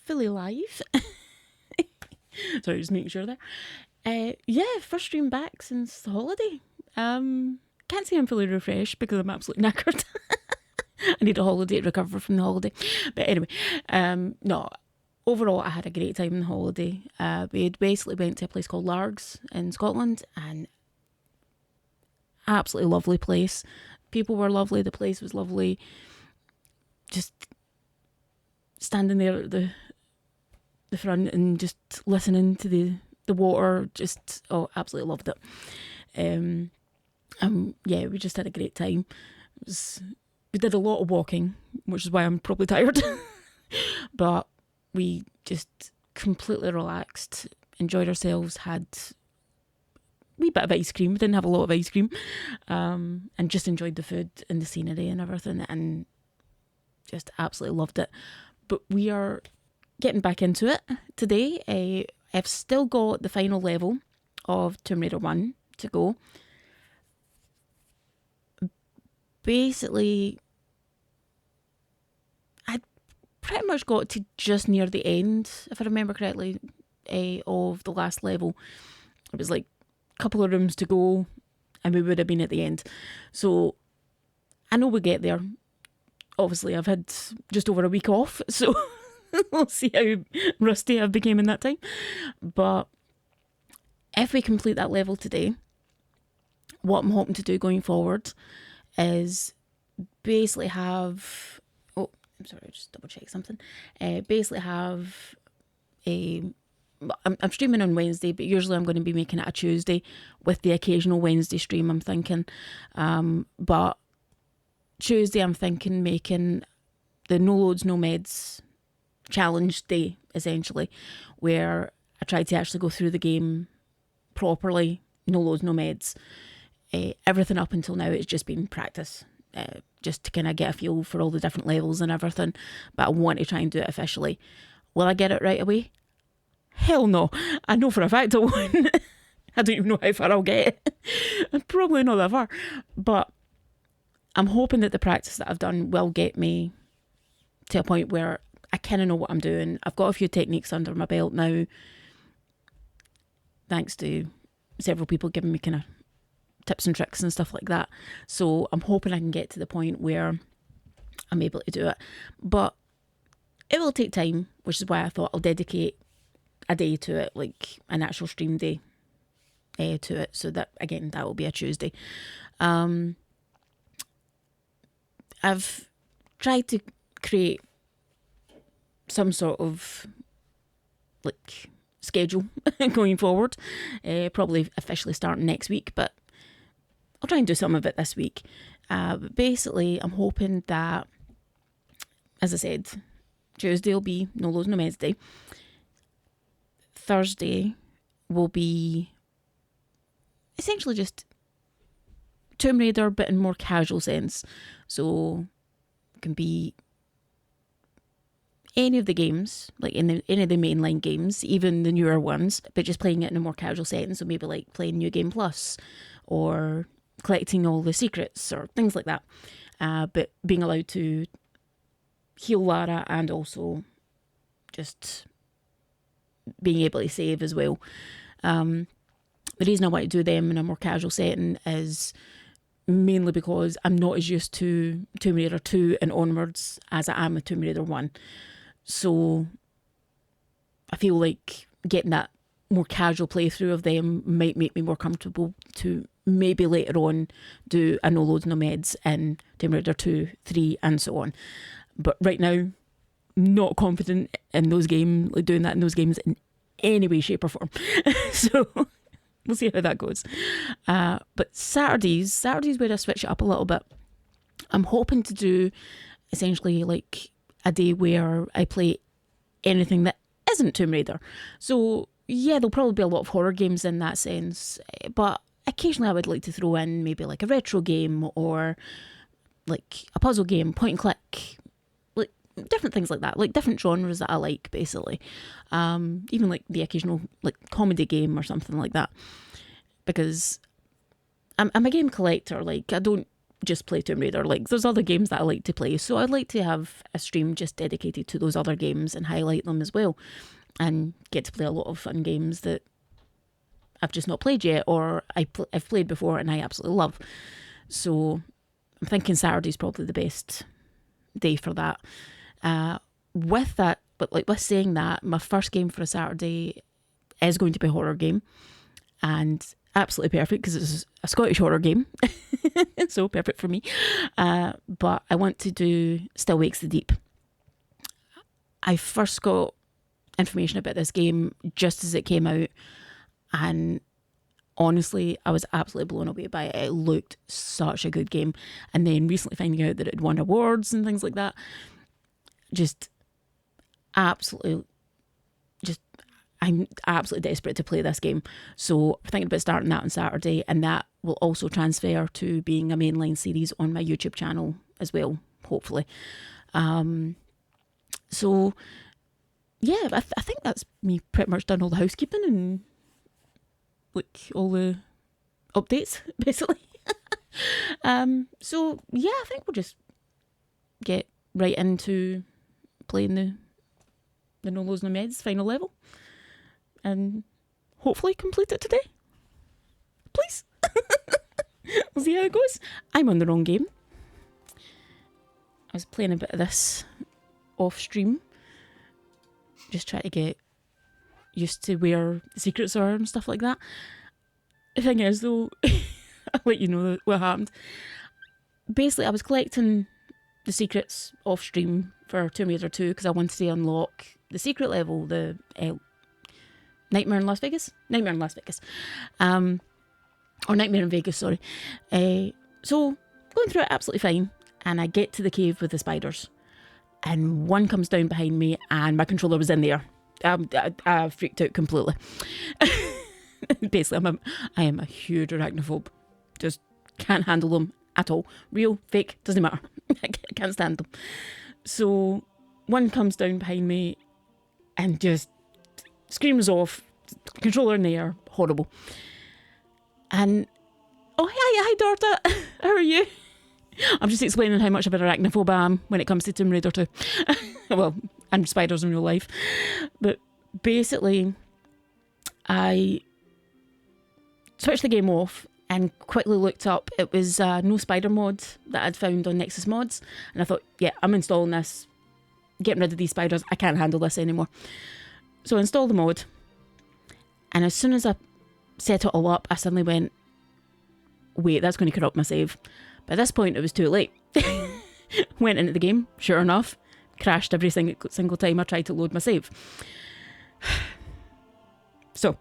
fully live. Sorry, just making sure there. Yeah, first stream back since the holiday. Can't say I'm fully refreshed because I'm absolutely knackered. I need a holiday to recover from the holiday. But anyway, no, overall I had a great time on the holiday. We had basically went to a place called Largs in Scotland, and absolutely lovely place. People were lovely, the place was lovely. Just standing there at the front and just listening to the water, just absolutely loved it. Yeah, we just had a great time. We did a lot of walking, which is why I'm probably tired. But we just completely relaxed, enjoyed ourselves, had a wee bit of ice cream. We didn't have a lot of ice cream, and just enjoyed the food and the scenery and everything, and just absolutely loved it. But we are getting back into it today. I've still got the final level of Tomb Raider 1 to go. Basically, I pretty much got to just near the end, if I remember correctly, of the last level. It was like a couple of rooms to go and we would have been at the end. So I know we'll get there. Obviously, I've had just over a week off, so we'll see how rusty I've become in that time. But if we complete that level today, what I'm hoping to do going forward is basically have... Oh, I'm sorry, I'll just double check something. Basically have I'm streaming on Wednesday, but usually I'm going to be making it a Tuesday with the occasional Wednesday stream, I'm thinking. But Tuesday I'm thinking making the No Loads, No Meds challenge day, essentially, where I try to actually go through the game properly, no loads, no meds. Everything up until now it's just been practice, just to kind of get a feel for all the different levels and everything, but I want to try and do it officially. Will I get it right away? Hell no. I know for a fact I won't. I don't even know how far I'll get. Probably not that far, but I'm hoping that the practice that I've done will get me to a point where I kind of know what I'm doing. I've got a few techniques under my belt now, thanks to several people giving me kind of tips and tricks and stuff like that. So I'm hoping I can get to the point where I'm able to do it. But it will take time, which is why I thought I'll dedicate a day to it, like an actual stream day to it. So that, again, that will be a Tuesday. I've tried to create some sort of like schedule going forward, probably officially starting next week, but I'll try and do some of it this week. But basically, I'm hoping that, as I said, Tuesday will be No Loads, No Meds day. Thursday will be essentially just Tomb Raider, but in more casual sense. So it can be any of the games, like any of the mainline games, even the newer ones, but just playing it in a more casual setting. So maybe like playing New Game Plus or collecting all the secrets or things like that. But being allowed to heal Lara and also just being able to save as well. The reason I want to do them in a more casual setting is mainly because I'm not as used to Tomb Raider 2 and onwards as I am with Tomb Raider 1. So I feel like getting that more casual playthrough of them might make me more comfortable to maybe later on do a No Loads, No Meds in Tomb Raider 2, 3 and so on. But right now, not confident in those games, like doing that in those games in any way, shape or form. So we'll see how that goes. But Saturdays where I switch it up a little bit. I'm hoping to do essentially like a day where I play anything that isn't Tomb Raider. So yeah, there'll probably be a lot of horror games in that sense, but occasionally I would like to throw in maybe like a retro game or like a puzzle game, point and click, like different things like that, like different genres that I like basically. Even like the occasional like comedy game or something like that, because I'm a game collector. Like I don't just play Tomb Raider. Like, there's other games that I like to play, so I'd like to have a stream just dedicated to those other games and highlight them as well, and get to play a lot of fun games that I've just not played yet, or I've played before and I absolutely love. So I'm thinking Saturday's probably the best day for that. With that, but like with saying that, my first game for a Saturday is going to be a horror game, and absolutely perfect because it's a Scottish horror game. So perfect for me. But I want to do Still Wakes the Deep. I first got information about this game just as it came out, and honestly, I was absolutely blown away by it. It looked such a good game. And then recently finding out that it won awards and things like that, just absolutely, I'm absolutely desperate to play this game. So I'm thinking about starting that on Saturday, and that will also transfer to being a mainline series on my YouTube channel as well, hopefully. So yeah, I think that's me pretty much done all the housekeeping and like all the updates, basically. So yeah, I think we'll just get right into playing the No Lows No Meds final level, and hopefully complete it today. Please. We'll see how it goes. I'm on the wrong game. I was playing a bit of this off stream, just trying to get used to where the secrets are and stuff like that. The thing is though, I'll let you know what happened. Basically, I was collecting the secrets off stream for Tomb Raider 2 because I wanted to unlock the secret level, the Nightmare in Las Vegas? Nightmare in Las Vegas. Or Nightmare in Vegas, sorry. So, going through it absolutely fine, and I get to the cave with the spiders, and one comes down behind me, and my controller was in there. I freaked out completely. Basically, I am a huge arachnophobe. Just can't handle them at all. Real, fake, doesn't matter. I can't stand them. So one comes down behind me and just screams off, controller in the air, horrible. And, oh, hi Dorta, how are you? I'm just explaining how much of an arachnophobe I am when it comes to Tomb Raider 2. Well, and spiders in real life. But basically, I switched the game off and quickly looked up. It was no spider mod that I'd found on Nexus Mods. And I thought, yeah, I'm installing this, getting rid of these spiders. I can't handle this anymore. So I installed the mod. And as soon as I set it all up, I suddenly went, wait, that's going to corrupt my save. By this point, it was too late. Went into the game, sure enough, crashed every single time I tried to load my save. So,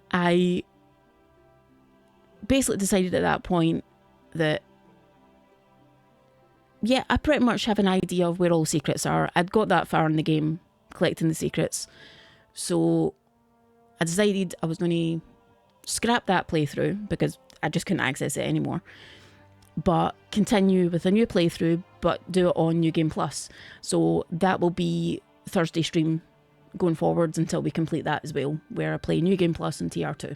I basically decided at that point that, yeah, I pretty much have an idea of where all the secrets are. I'd got that far in the game, collecting the secrets. So, I decided I was going to scrap that playthrough because I just couldn't access it anymore. But continue with a new playthrough, but do it on New Game Plus. So that will be Thursday stream going forwards until we complete that as well, where I play New Game Plus and TR2.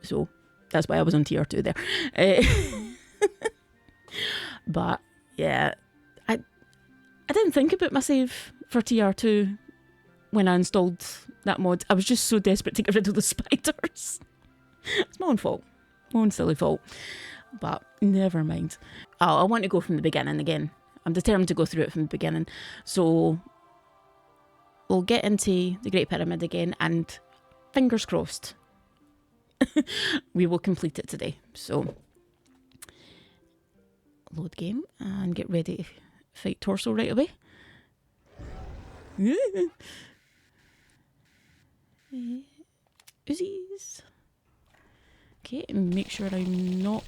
So that's why I was on TR2 there. But yeah, I didn't think about my save for TR2 when I installed that mod. I was just so desperate to get rid of the spiders. It's my own fault. My own silly fault. But never mind. I want to go from the beginning again. I'm determined to go through it from the beginning. So we'll get into the Great Pyramid again, and fingers crossed we will complete it today. So load game and get ready to fight Torso right away. Uzis. Okay, and make sure I'm not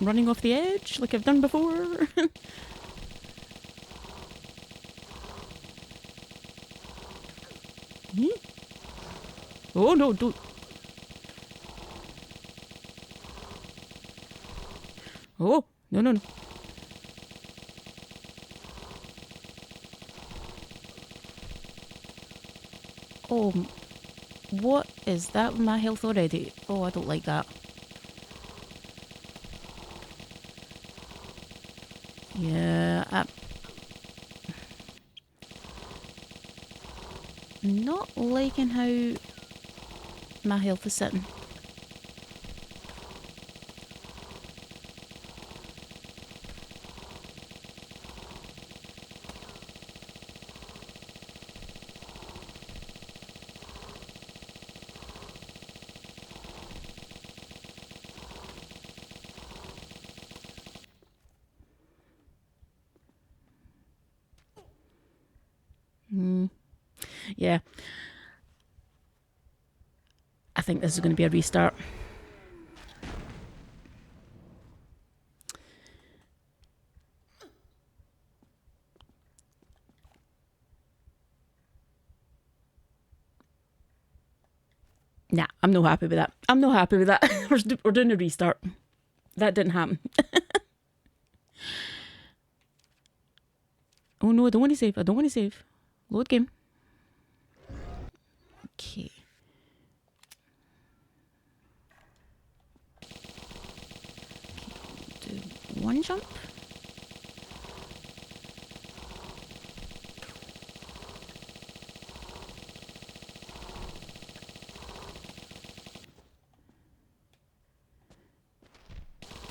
running off the edge like I've done before. Oh no, don't. Oh, no. Oh, what is that with my health already? Oh, I don't like that. Yeah, I'm not liking how my health is sitting. Yeah. I think this is going to be a restart. Nah, I'm not happy with that. I'm not happy with that. We're doing a restart. That didn't happen. Oh no, I don't want to save. I don't want to save. Load game. Okay. Do one jump.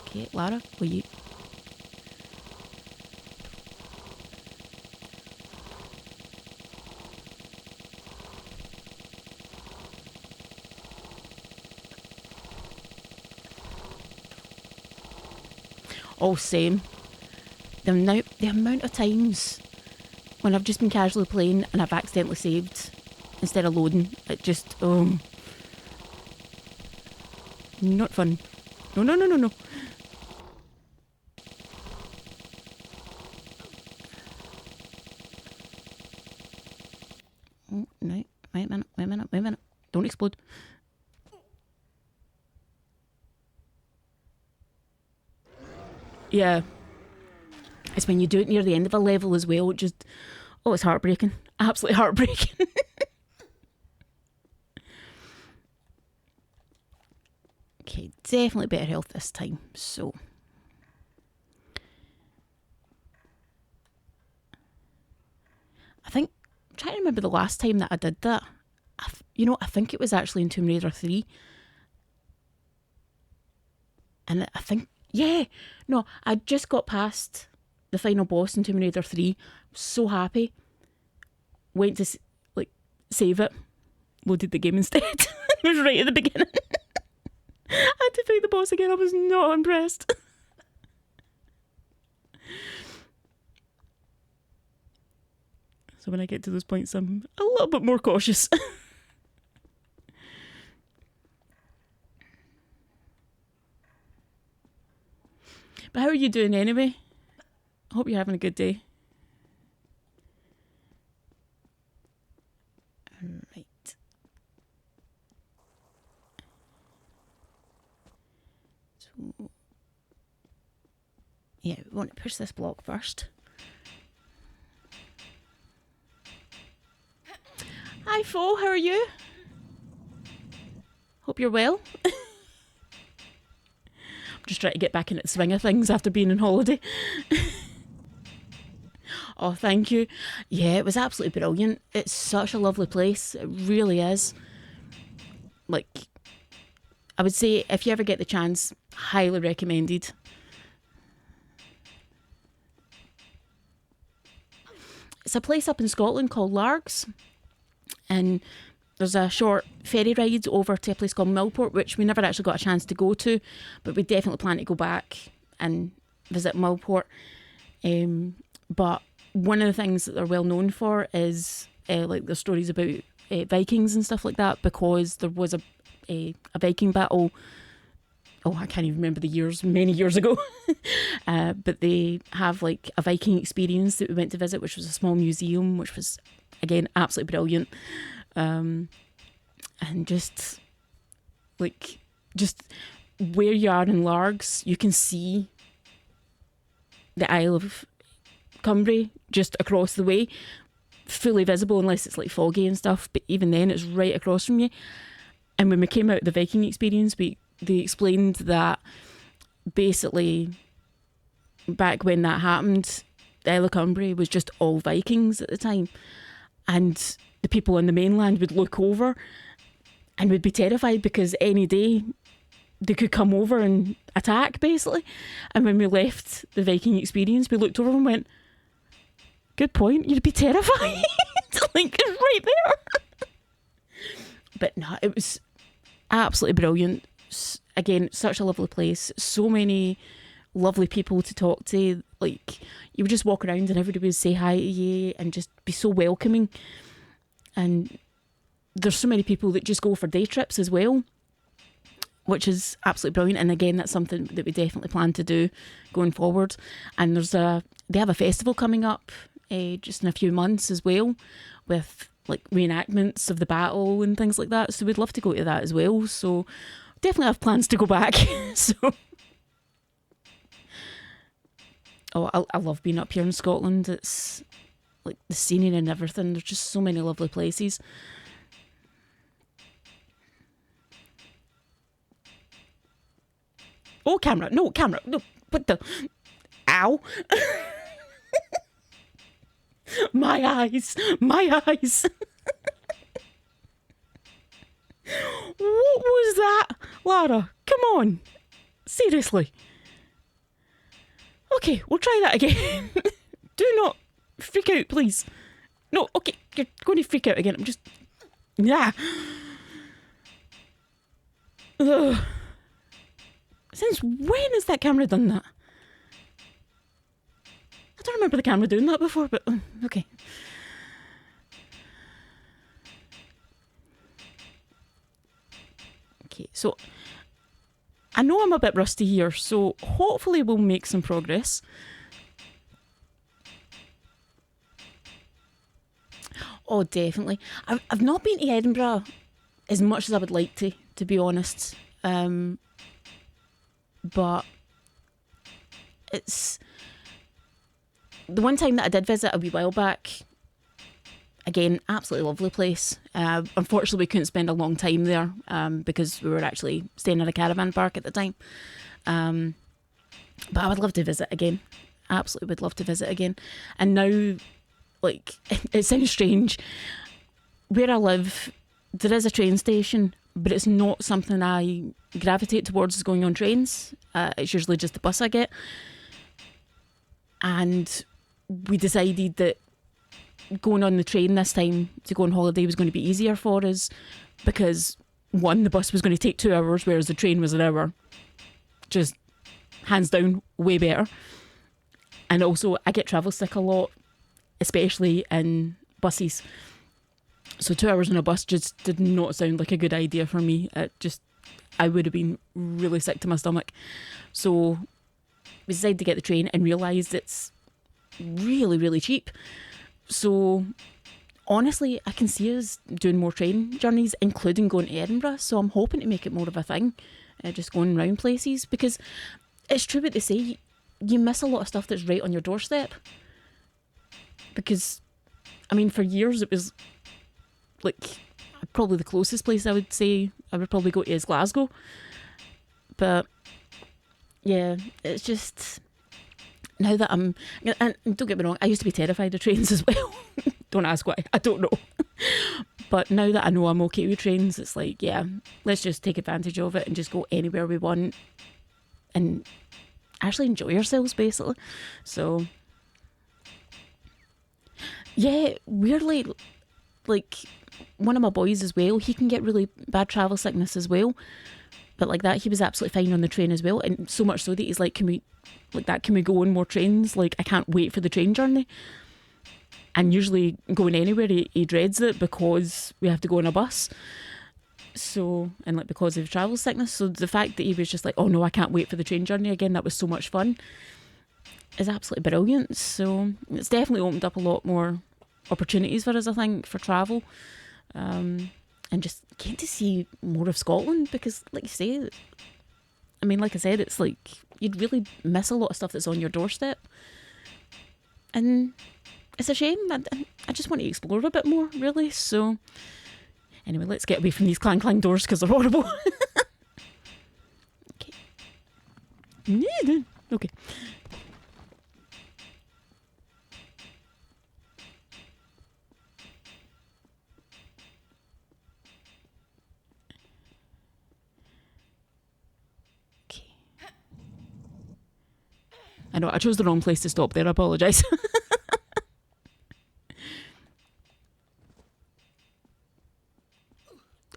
Okay, Lara, will you? Oh, same. The amount of times when I've just been casually playing and I've accidentally saved instead of loading, it just, not fun. No, no, no, no, no. Oh, no. Wait a minute. Don't explode. Yeah. It's when you do it near the end of a level as well. It just, it's heartbreaking. Absolutely heartbreaking. Okay, definitely better health this time. So. I'm trying to remember the last time that I did that. I think it was actually in Tomb Raider 3. And I think, I just got past the final boss in Tomb Raider 3. So happy. Went to save it. Loaded the game instead. It was right at the beginning. I had to fight the boss again. I was not impressed. So when I get to those points, I'm a little bit more cautious. But how are you doing anyway? I hope you're having a good day. Right. So, yeah, we want to push this block first. Hi, Fo, how are you? Hope you're well. I'm just trying to get back into the swing of things after being on holiday. Oh, thank you. Yeah, it was absolutely brilliant. It's such a lovely place. It really is. I would say if you ever get the chance, highly recommended. It's a place up in Scotland called Largs. And there's a short ferry ride over to a place called Millport, which we never actually got a chance to go to, but we definitely plan to go back and visit Millport. But one of the things that they're well known for is the stories about Vikings and stuff like that, because there was a Viking battle. Oh, I can't even remember the years, many years ago. But they have a Viking experience that we went to visit, which was a small museum, which was, again, absolutely brilliant. And just where you are in Largs, you can see the Isle of Cumbrae just across the way, fully visible unless it's foggy and stuff, but even then it's right across from you. And when we came out of the Viking experience, they explained that basically back when that happened, Isla Cumbria was just all Vikings at the time, and the people on the mainland would look over and would be terrified because any day they could come over and attack, basically. And when we left the Viking experience, we looked over and went, good point, you'd be terrified. Like, it's right there. But no, it was absolutely brilliant. Again, such a lovely place. So many lovely people to talk to. Like, you would just walk around and everybody would say hi to you and just be so welcoming. And there's so many people that just go for day trips as well, which is absolutely brilliant. And again, that's something that we definitely plan to do going forward. And they have a festival coming up just in a few months as well, with like reenactments of the battle and things like that. So we'd love to go to that as well. So definitely have plans to go back. So, I love being up here in Scotland. It's like the scenery and everything. There's just so many lovely places. Oh, camera. No, what the? Ow. My eyes. What was that, Lara? Come on. Seriously. Okay, we'll try that again. Do not freak out, please. No, okay, you're going to freak out again. I'm just... Yeah. Ugh. Since when has that camera done that? I don't remember the camera doing that before, but okay. Okay, so I know I'm a bit rusty here, so hopefully we'll make some progress. Oh, definitely. I've not been to Edinburgh as much as I would like to be honest. But it's the one time that I did visit a wee while back. Again, absolutely lovely place. Unfortunately, we couldn't spend a long time there because we were actually staying at a caravan park at the time. But I would love to visit again. Absolutely would love to visit again. And now, like, it sounds strange. Where I live, there is a train station, but it's not something I gravitate towards, is going on trains. It's usually just the bus I get. And we decided that going on the train this time to go on holiday was going to be easier for us because, one, the bus was going to take 2 hours, whereas the train was an hour. Just hands down, way better. And also, I get travel sick a lot, especially in buses. So 2 hours on a bus just did not sound like a good idea for me. I would have been really sick to my stomach. So we decided to get the train and realised it's really, really cheap. So honestly, I can see us doing more train journeys, including going to Edinburgh. So I'm hoping to make it more of a thing, just going around places, because it's true what they say, you miss a lot of stuff that's right on your doorstep. Because, I mean, for years it was like probably the closest place I would say I would probably go to is Glasgow. But yeah, it's just... Now that and don't get me wrong, I used to be terrified of trains as well. Don't ask why, I don't know. But now that I know I'm okay with trains, it's like, yeah, let's just take advantage of it and just go anywhere we want and actually enjoy ourselves, basically. So, yeah, weirdly, like, one of my boys as well, he can get really bad travel sickness as well. But like that, he was absolutely fine on the train as well. And so much so that he's like, can we go on more trains? Like, I can't wait for the train journey. And usually going anywhere, he dreads it because we have to go on a bus. So, and like because of travel sickness. So the fact that he was just like, oh no, I can't wait for the train journey again, that was so much fun, is absolutely brilliant. So it's definitely opened up a lot more opportunities for us, I think, for travel. And just getting to see more of Scotland, because like you say, I mean, like I said, it's like you'd really miss a lot of stuff that's on your doorstep, and it's a shame. I just want to explore a bit more, really. So anyway, let's get away from these clang clang doors because they're horrible. Okay. Okay. I know, I chose the wrong place to stop there, I apologise.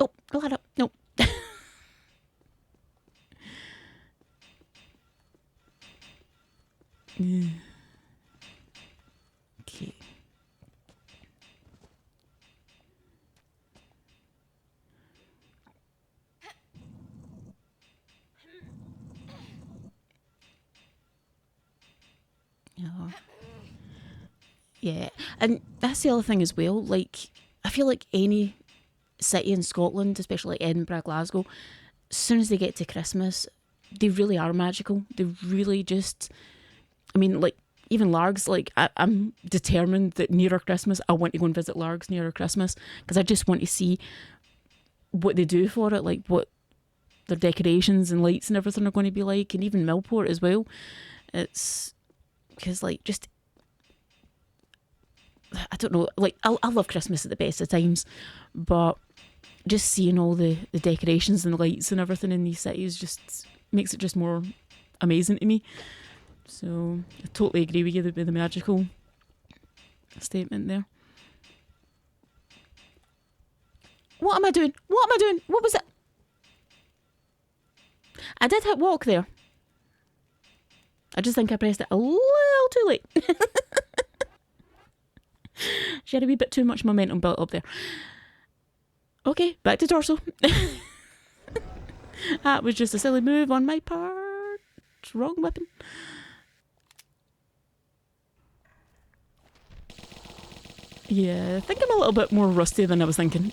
Oh, ladder, no. Okay. Oh. Yeah, and that's the other thing as well. Like, I feel like any city in Scotland, especially like Edinburgh, Glasgow, as soon as they get to Christmas, they really are magical. They really just, I mean, like, even Largs, like, I'm determined that nearer Christmas, I want to go and visit Largs nearer Christmas, because I just want to see what they do for it, like what their decorations and lights and everything are going to be like, and even Millport as well. It's because, like, just, I don't know, like, I love Christmas at the best of times, but just seeing all the decorations and the lights and everything in these cities just makes it just more amazing to me. So I totally agree with you with the magical statement there. What am I doing? What am I doing? What was it? I did hit walk there. I just think I pressed it a little too late. She had a wee bit too much momentum built up there. Okay, back to torso. That was just a silly move on my part. Wrong weapon. Yeah, I think I'm a little bit more rusty than I was thinking.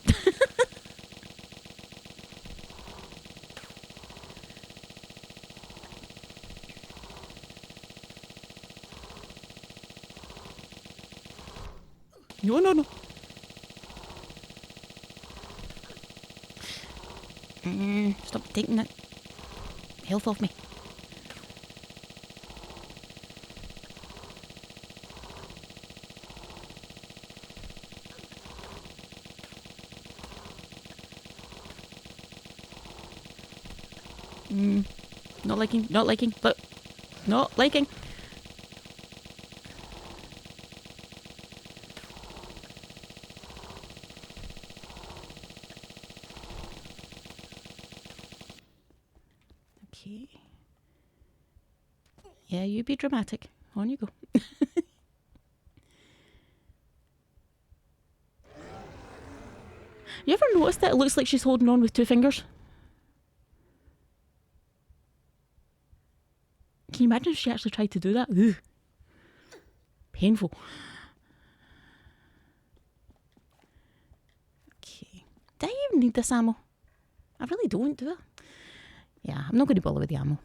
No, no, no. Stop taking that health off me. Not liking, look, not liking. Okay. Yeah, you be dramatic. On you go. You ever noticed that it looks like she's holding on with two fingers? Can you imagine if she actually tried to do that? Ugh. Painful. Okay. Do I even need this ammo? I really don't, do I? Yeah, I'm not going to bother with the ammo.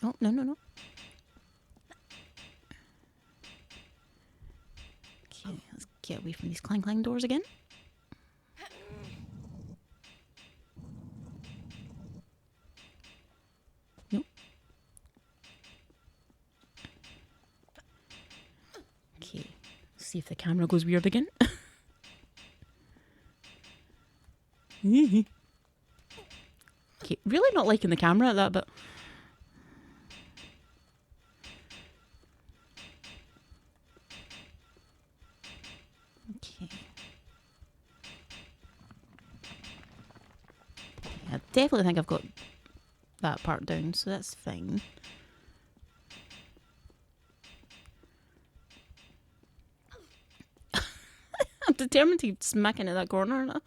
Oh, no, no, no. Okay, let's get away from these clang doors again. Nope. Okay, let's see if the camera goes weird again. Okay, really not liking the camera at that bit. Okay. I definitely think I've got that part down, so that's fine. I'm determined to keep smacking at that corner now.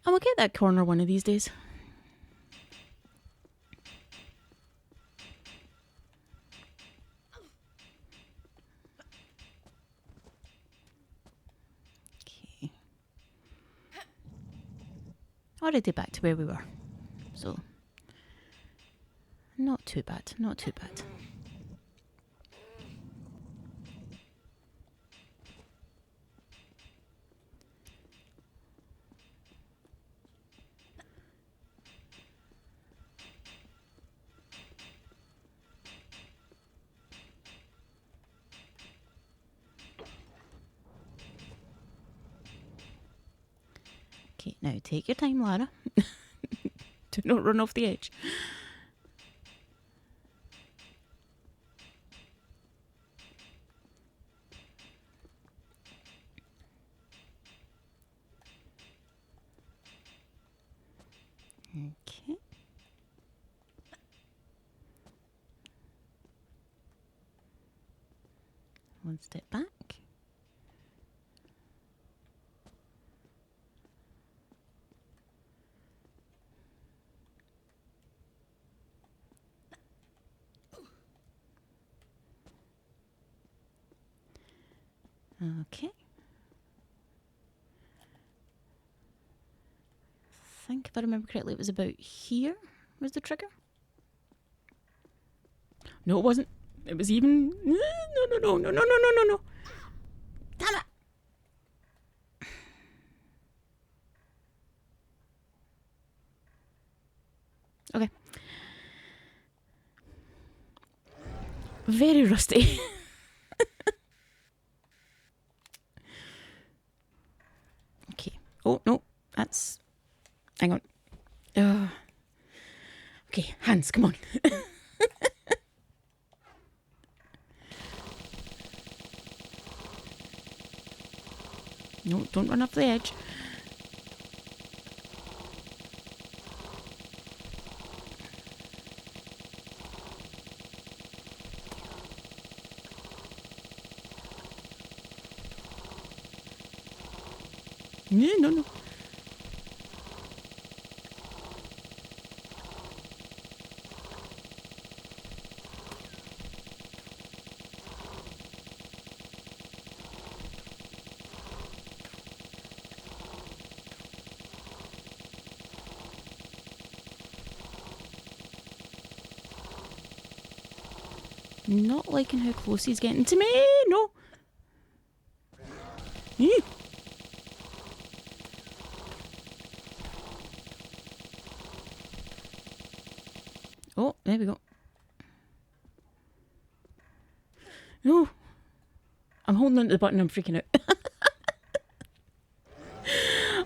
I will get that corner one of these days. already back to where we were. So, not too bad, not too bad. Okay, now take your time, Lara. Do not run off the edge. Okay. One step back. Okay. I think if I remember correctly, it was about here was the trigger. No, it wasn't. It was even... No, no, no, no, no, no, no, no, no. Damn it. Okay. Very rusty. Okay. Oh, no. That's... Hang on. Okay, hands, come on. No, don't run off the edge. No, no, no. Not liking how close he's getting to me. No. Oh, there we go. No. I'm holding onto the button, I'm freaking out.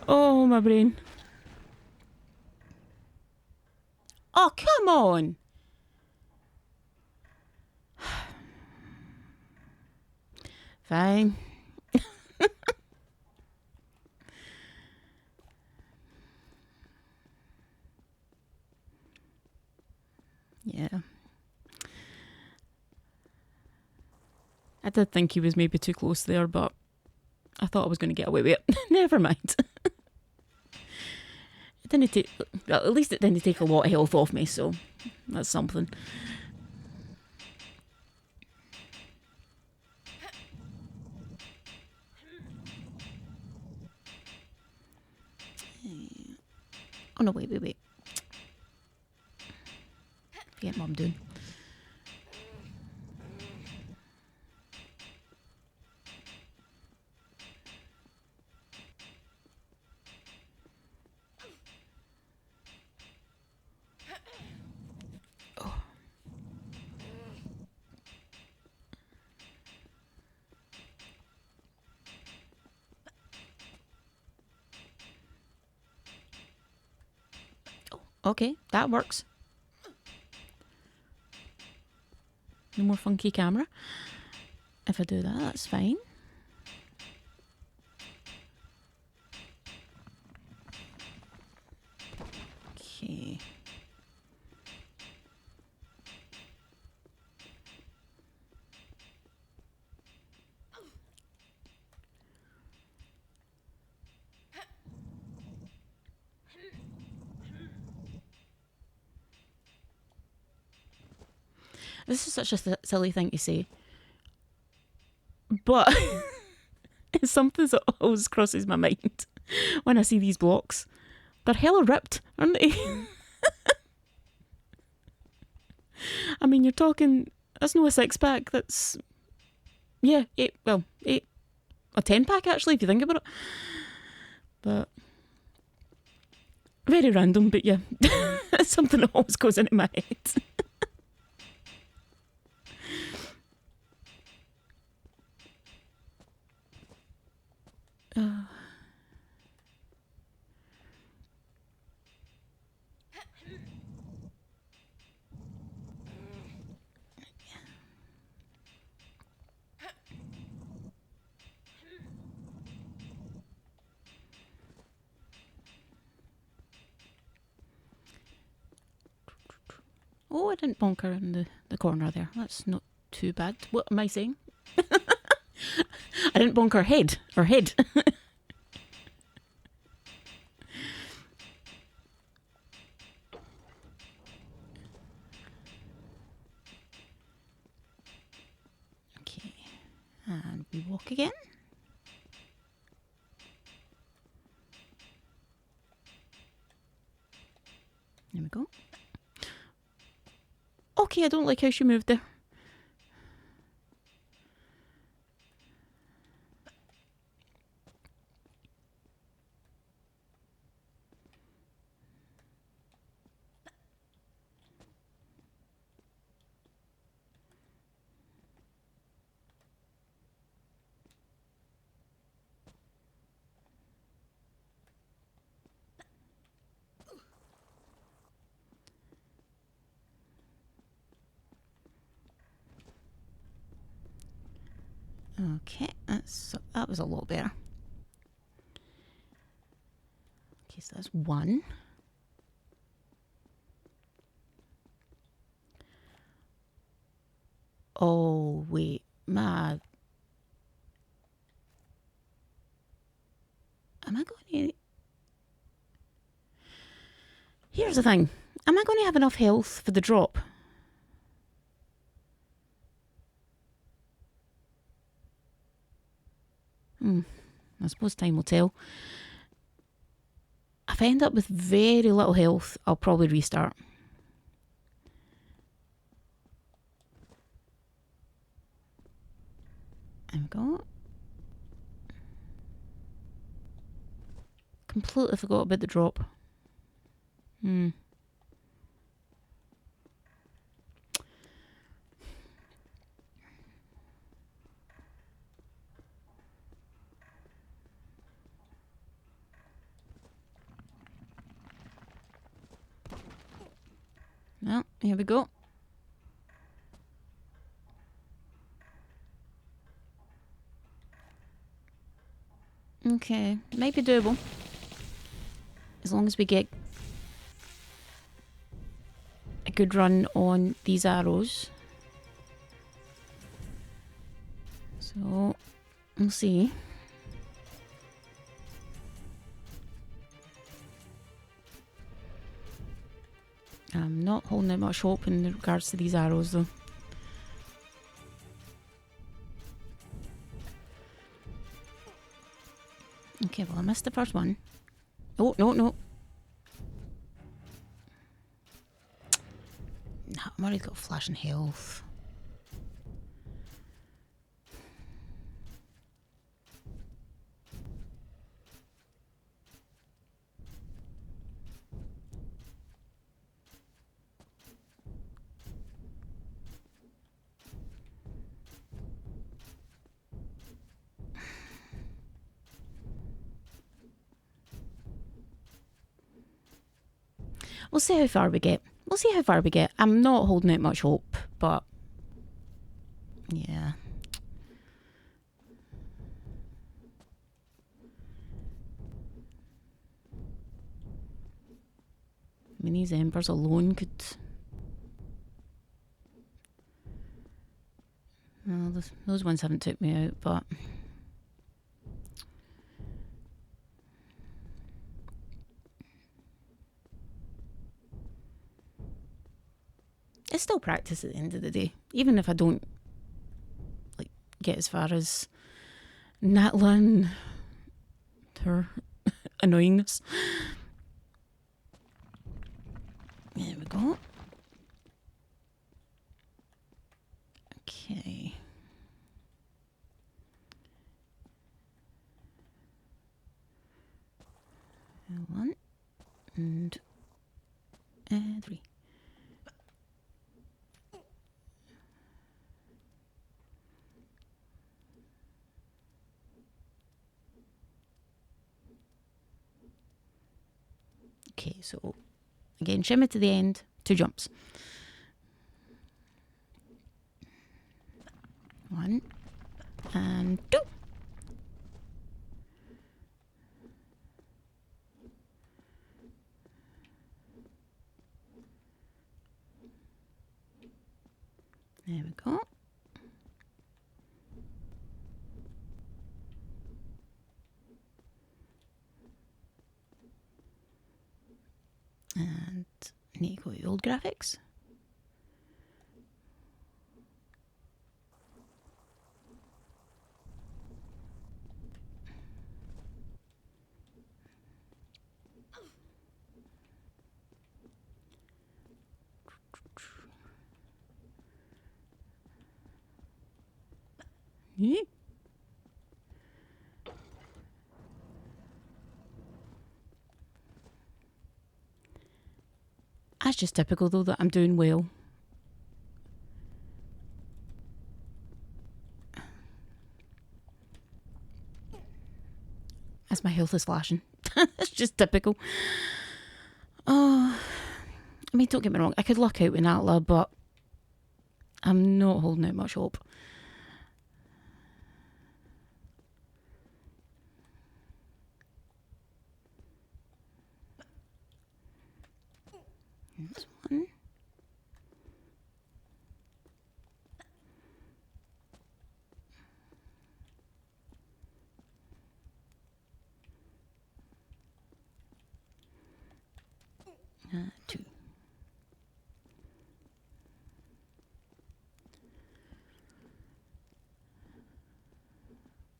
Oh, my brain. Oh, come on. Fine. Yeah. I did think he was maybe too close there, but I thought I was going to get away with it. Never mind. It didn't take... Well, at least it didn't take a lot of health off me, so that's something. Oh no, wait. Forget what I'm doing. Oh. Okay, that works. No more funky camera. If I do that, that's fine. Okay. This is such a silly thing to say, but it's something that always crosses my mind when I see these blocks. They're hella ripped, aren't they? I mean, you're talking, that's no a 6-pack, that's, yeah, 8, a 10-pack actually, if you think about it. But, very random, but yeah, it's something that always goes into my head. Oh, I didn't bonk her in the corner there. That's not too bad. What am I saying? I didn't bonk her head. Her head. Okay. And we walk again. There we go. Okay, I don't like how she moved there. Okay, that was a lot better. Okay, so that's 1. Oh, wait, am I going to... Here's the thing. Am I going to have enough health for the drop? I suppose time will tell. If I end up with very little health, I'll probably restart. There we go. Completely forgot about the drop. Well, here we go. Okay, might be doable. As long as we get a good run on these arrows. So, we'll see. I'm not holding out much hope in regards to these arrows though. Okay, well I missed the first one. Oh, no. No, I'm already got flashing health. We'll see how far we get. I'm not holding out much hope, but yeah. I mean, these embers alone could... Well, those ones haven't took me out, but... It's still practice at the end of the day. Even if I don't like get as far as Natla and her annoyingness. go. Okay. One and 3. Okay, so again, shimmy to the end, 2 jumps. 1 and 2. There we go. And need to go to the old graphics. Yeah. That's just typical though that I'm doing well. As my health is flashing. It's just typical. Oh, I mean, don't get me wrong, I could luck out with Atla, but I'm not holding out much hope. This one. Two.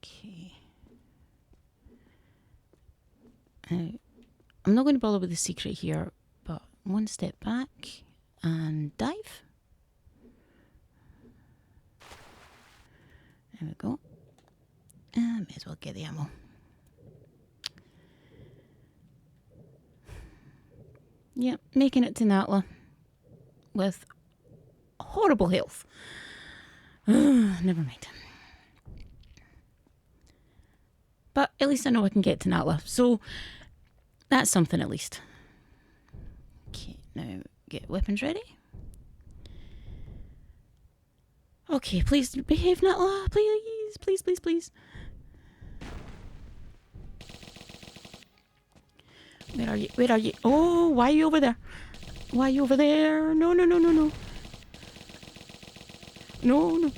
Okay. Now, I'm not going to bother with the secret here, but 1 step back and dive. There we go. And may as well get the ammo. Yep, making it to Natla with horrible health. Never mind. But at least I know I can get to Natla, so that's something at least. Okay, now get weapons ready. Okay, please behave, Natla. Please, please, please, please. Where are you? Where are you? Oh, why are you over there? Why are you over there? No, no, no, no, no. No, no.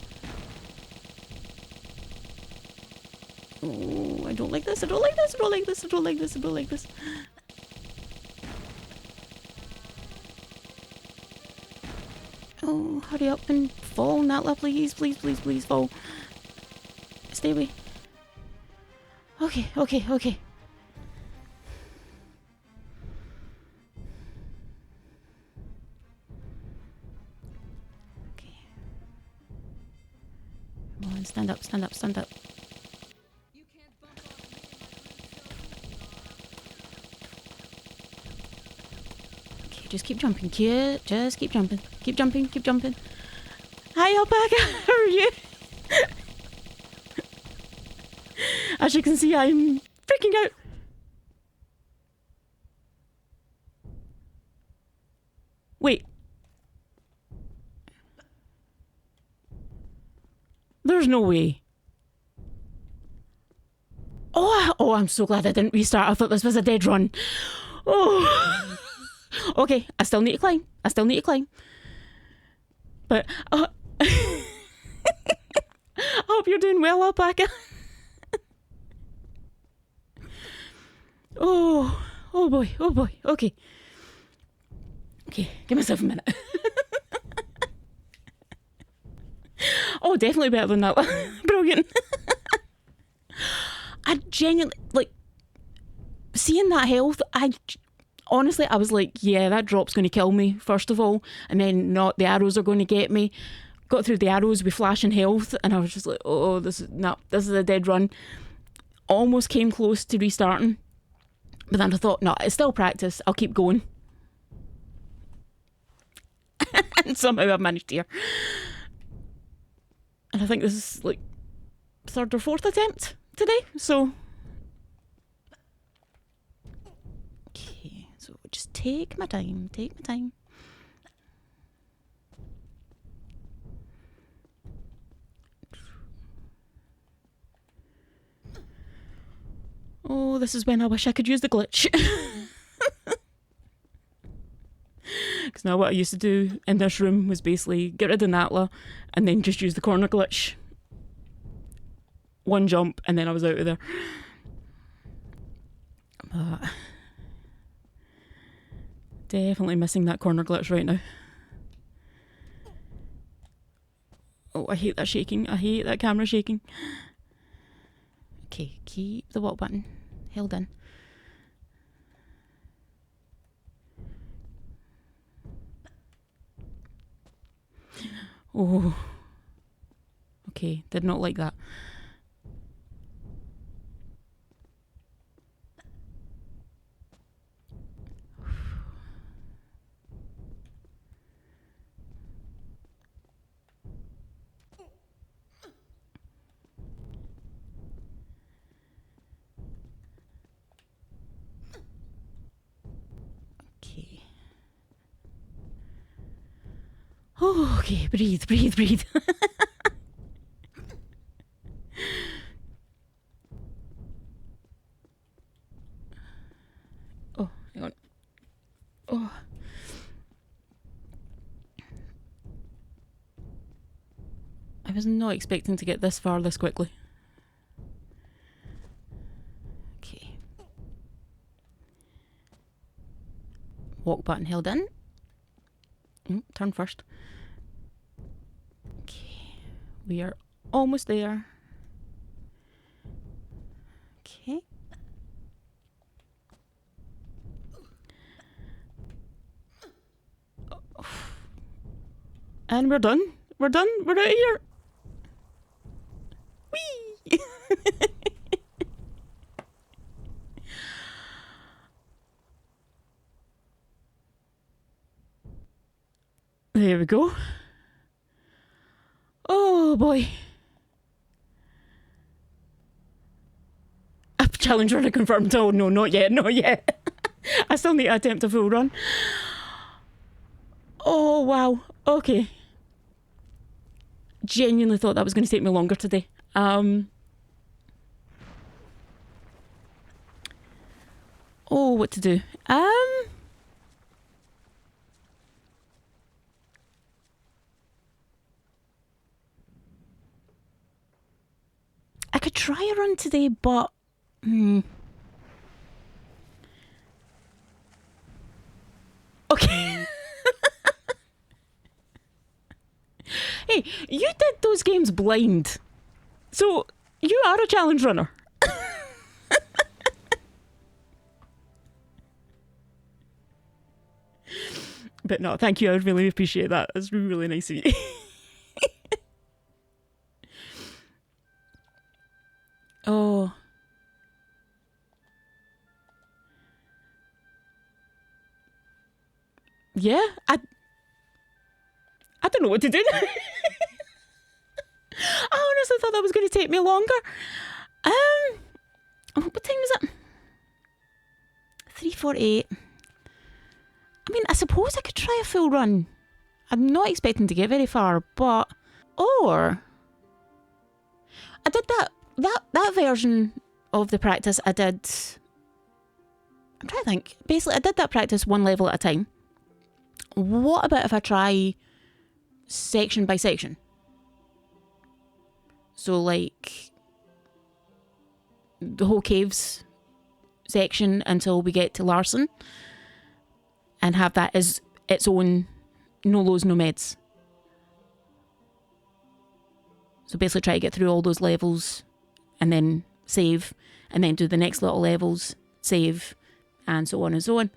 Oh, I don't like this. I don't like this. I don't like this. I don't like this. I don't like this. Oh, hurry up and fall, Natla, please. Please, please, please fall. Stay away. Okay, okay, okay. Okay. Come on, stand up, stand up, stand up. Okay, just keep jumping, kid. Just keep jumping. Keep jumping, keep jumping. Hi, Alpaca. How are you? As you can see, I'm freaking out. Wait. There's no way. Oh, I'm so glad I didn't restart. I thought this was a dead run. Oh. Okay, I still need to climb. I still need to climb. But, I hope you're doing well, Alpaca. Oh boy, oh boy. Okay. Okay, give myself a minute. Oh, definitely better than that one. Brilliant. I genuinely, like, seeing that health, honestly, I was like, yeah, that drop's going to kill me, first of all. And then, not, the arrows are going to get me. Got through the arrows with flashing health. And I was just like, oh, this is a dead run. Almost came close to restarting. But then I thought, no, it's still practice. I'll keep going. And somehow I've managed here. And I think this is like 3rd or 4th attempt today. So, okay. So just take my time. Take my time. Oh, this is when I wish I could use the glitch. Because now what I used to do in this room was basically get rid of Natla and then just use the corner glitch. One jump and then I was out of there. But definitely missing that corner glitch right now. Oh, I hate that shaking. I hate that camera shaking. Okay, keep the walk button held in. Oh. Okay, did not like that. Okay. Oh, okay, breathe, breathe, breathe. Oh, hang on. Oh. I was not expecting to get this far this quickly. Okay. Walk button held in. Turn first. Okay. We are almost there. Okay. And we're done. We're done. We're out of here. Whee! There we go. Oh boy. Up challenge runner confirmed. Oh no, not yet, not yet. I still need to attempt a full run. Oh wow. Okay. Genuinely thought that was going to take me longer today. Oh, what to do? I could try a run today, but okay. Hey, you did those games blind, so you are a challenge runner. But no, thank you. I really appreciate that. It's really nice of you. Oh. Yeah, I don't know what to do. I honestly thought that was going to take me longer. What time is it? 3:48. I mean, I suppose I could try a full run. I'm not expecting to get very far, but or I did that version of the practice. I'm trying to think. Basically, I did that practice one level at a time. What about if I try section by section? So like the whole caves section until we get to Larson, and have that as its own no lows, no meds. So basically try to get through all those levels and then save, and then do the next little levels, save, and so on and so on.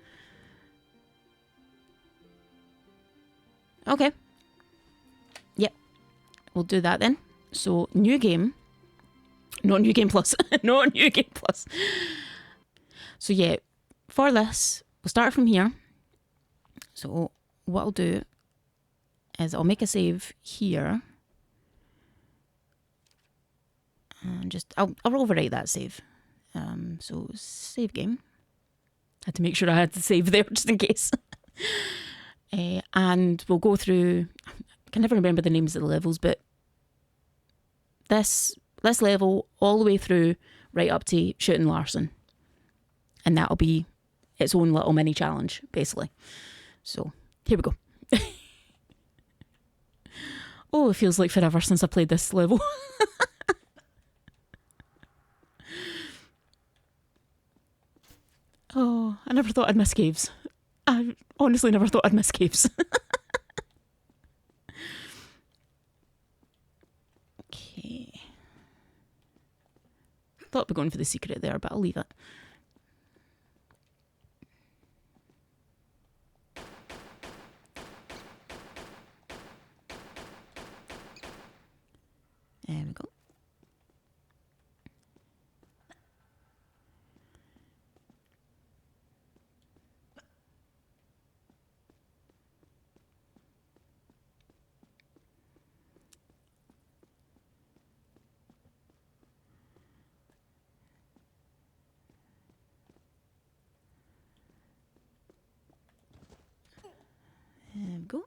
Okay. Yep. We'll do that then. So, new game. Not New Game Plus. Not New Game Plus. So yeah, for this, we'll start from here. So what I'll do is I'll make a save here. And I'll overwrite that save. So save game. I had to make sure I had to save there just in case. And we'll go through, I can never remember the names of the levels, but this level all the way through right up to shooting Larson. And that'll be its own little mini challenge, basically. So, here we go. Oh, it feels like forever since I played this level. Oh, I never thought I'd miss caves. I honestly never thought I'd miss caves. Okay. Thought I'd be going for the secret there, but I'll leave it. There we go. There we go.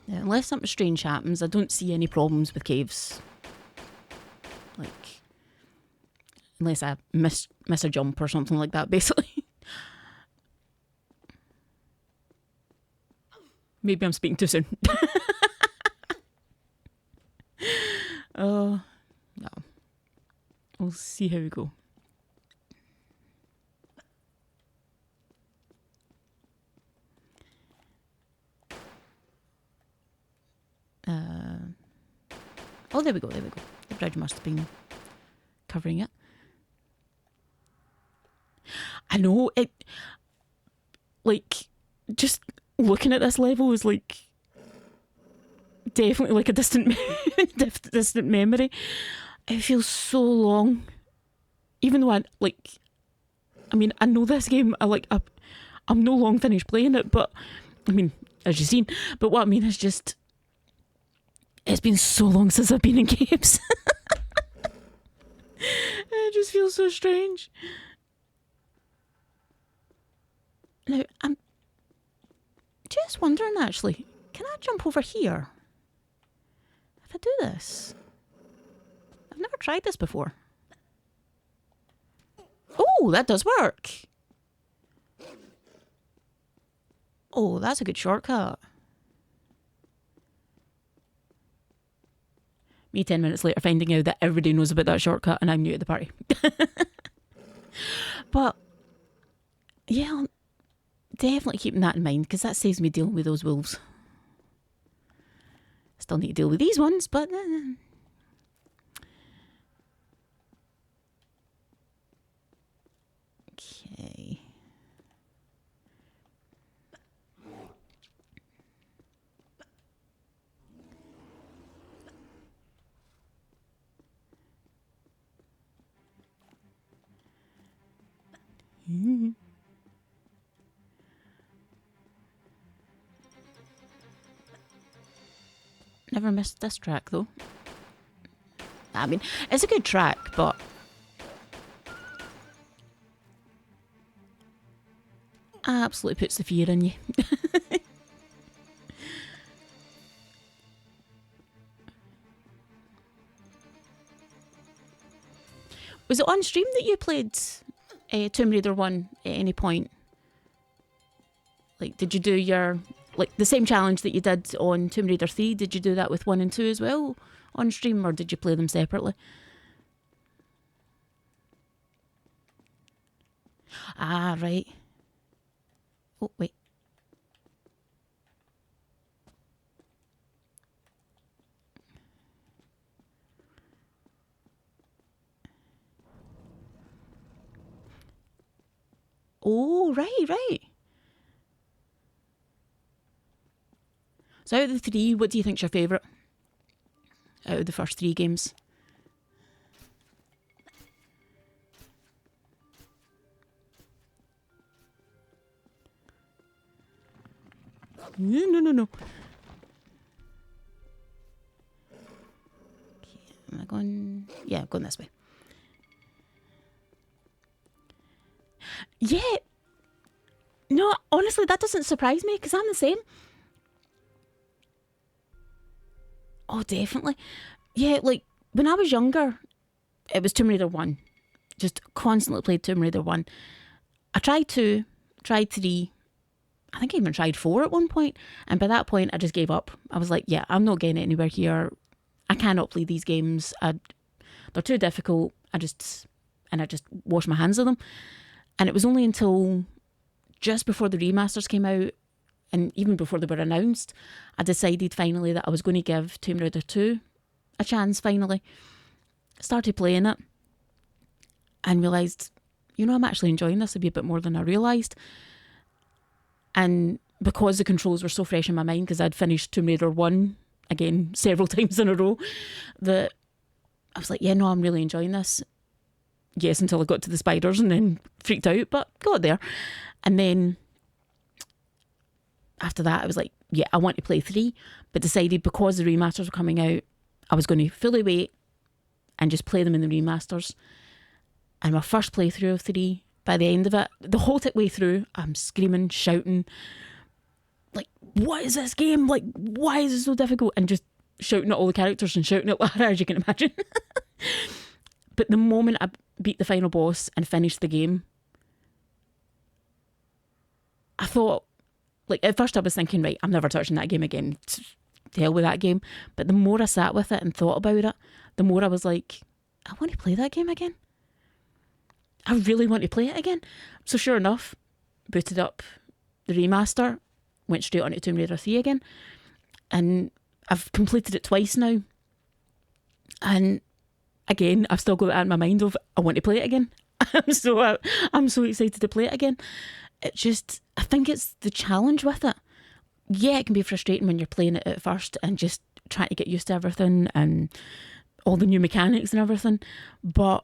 Now, unless something strange happens, I don't see any problems with caves. Like, unless I miss a jump or something like that, basically. Maybe I'm speaking too soon. Oh, no. We'll see how we go. Oh, there we go, there we go. The bridge must have been covering it. I know, it... Like, just looking at this level is like... Definitely like a distant memory. It feels so long. Even though I know this game, I'm no long finished playing it, but, I mean, as you've seen, but what I mean is just... It's been so long since I've been in games. It just feels so strange. Now, I'm just wondering actually, can I jump over here? If I do this? I've never tried this before. Oh, that does work. Oh, that's a good shortcut. Me 10 minutes later finding out that everybody knows about that shortcut and I'm new to the party. But, yeah, I'm definitely keeping that in mind because that saves me dealing with those wolves. Still need to deal with these ones, but... Okay. Never missed this track though. I mean, it's a good track, but absolutely puts the fear in you. Was it on stream that you played Tomb Raider 1 at any point? Like, did you do your... Like, the same challenge that you did on Tomb Raider 3, did you do that with 1 and 2 as well on stream, or did you play them separately? Ah, right. Oh, wait. Oh, right. So out of the 3, what do you think's your favourite? Out of the first 3 games? No. Okay, am I going? Yeah, I'm going this way. Yeah. No, honestly, that doesn't surprise me because I'm the same. Oh, definitely. Yeah, like when I was younger, it was Tomb Raider 1. Just constantly played Tomb Raider 1. I tried 2, tried 3. I think I even tried 4 at one point. And by that point, I just gave up. I was like, yeah, I'm not getting anywhere here. I cannot play these games. They're too difficult. I just wash my hands of them. And it was only until just before the remasters came out, and even before they were announced, I decided finally that I was going to give Tomb Raider 2 a chance finally. Started playing it and realised, I'm actually enjoying this a wee bit more than I realised. And because the controls were so fresh in my mind, because I'd finished Tomb Raider 1 again several times in a row, that I was like, yeah, no, I'm really enjoying this. Yes, until I got to the spiders and then freaked out, but got there. And then after that, I was like, yeah, I want to play 3, but decided because the remasters were coming out, I was going to fully wait and just play them in the remasters. And my first playthrough of 3, by the end of it, the whole way through, I'm screaming, shouting, like, what is this game? Like, why is it so difficult? And just shouting at all the characters and shouting at Lara, as you can imagine. But the moment I beat the final boss and finished the game, I thought, like, at first I was thinking, right, I'm never touching that game again. To hell with that game. But the more I sat with it and thought about it, the more I was like, I want to play that game again. I really want to play it again. So sure enough, booted up the remaster, went straight on to Tomb Raider 3 again. And I've completed it twice now. And again, I've still got that in my mind of, I want to play it again. I'm so excited to play it again. I think it's the challenge with it. Yeah, it can be frustrating when you're playing it at first and just trying to get used to everything and all the new mechanics and everything. But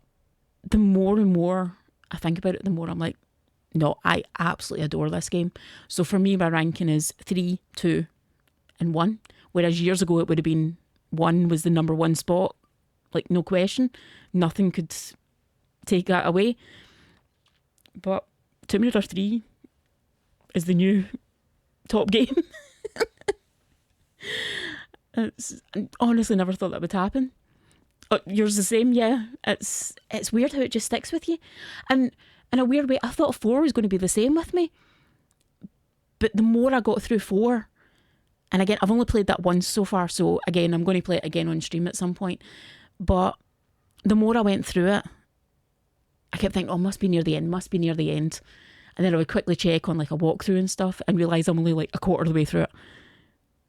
the more and more I think about it, the more I'm like, no, I absolutely adore this game. So for me, my ranking is 3, 2, and 1. Whereas years ago, it would have been 1 was the number 1 spot. Like, no question. Nothing could take that away. But Tomb Raider 3 is the new top game. I honestly never thought that would happen. Oh, yours the same, yeah. It's weird how it just sticks with you. And in a weird way, I thought 4 was going to be the same with me. But the more I got through 4, and again, I've only played that once so far, so again, I'm going to play it again on stream at some point. But the more I went through it, I kept thinking, oh, must be near the end. And then I would quickly check on like a walkthrough and stuff and realise I'm only like a quarter of the way through it.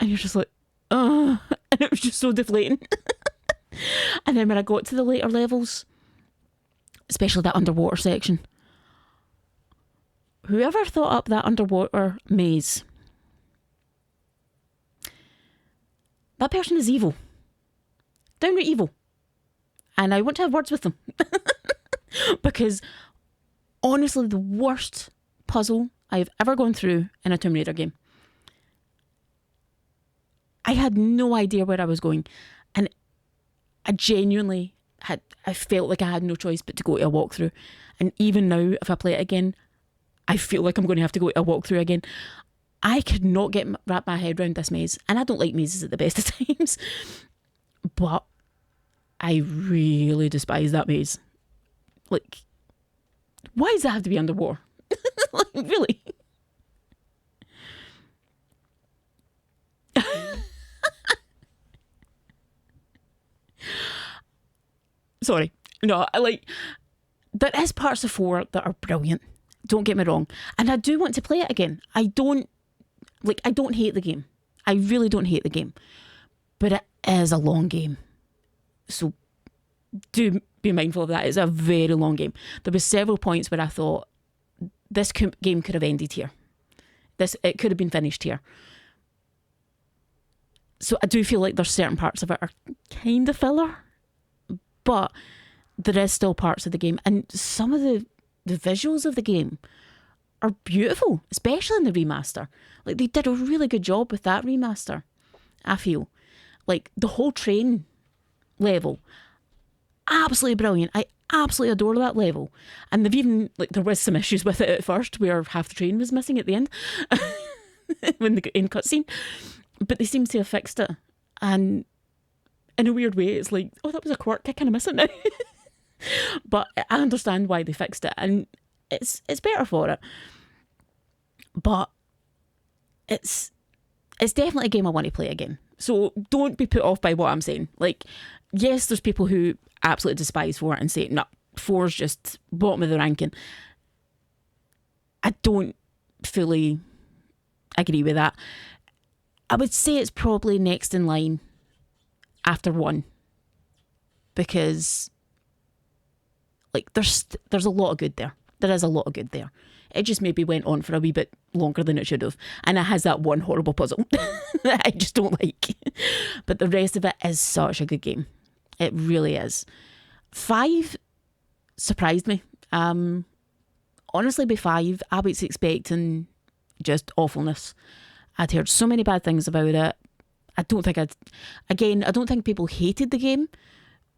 And you're just like, oh, and it was just so deflating. And then when I got to the later levels, especially that underwater section, whoever thought up that underwater maze, that person is evil. Downright evil. And I want to have words with them. Because honestly, the worst puzzle I've ever gone through in a Tomb Raider game. I had no idea where I was going. And I genuinely I felt like I had no choice but to go to a walkthrough. And even now, if I play it again, I feel like I'm going to have to go to a walkthrough again. I could not wrap my head around this maze. And I don't like mazes at the best of times. But I really despise that maze. Like, why does it have to be underwater? Like, really? Sorry. No, there is parts of 4 that are brilliant. Don't get me wrong. And I do want to play it again. I don't hate the game. I really don't hate the game. But it is a long game. So do be mindful of that. It's a very long game. There were several points where I thought, this game could have ended here. It could have been finished here. So I do feel like there's certain parts of it are kind of filler, but there is still parts of the game, and some of the visuals of the game are beautiful, especially in the remaster. Like, they did a really good job with that remaster, I feel. Like, the whole train level, absolutely brilliant. I absolutely adore that level. And they've even, like, there was some issues with it at first where half the train was missing at the end when they got in cutscene, but they seem to have fixed it. And in a weird way, it's like, oh, that was a quirk, I kind of miss it now. But I understand why they fixed it, and it's better for it. But it's definitely a game I want to play again. So don't be put off by what I'm saying. Like, yes, there's people who absolutely despise 4 and say, no, 4's just bottom of the ranking. I don't fully agree with that. I would say it's probably next in line after 1, because like there's a lot of good there. There is a lot of good there. It just maybe went on for a wee bit longer than it should have, and it has that one horrible puzzle that I just don't like. But the rest of it is such a good game. It really is. 5 surprised me. Honestly, by 5, I was expecting just awfulness. I'd heard so many bad things about it. I don't think people hated the game,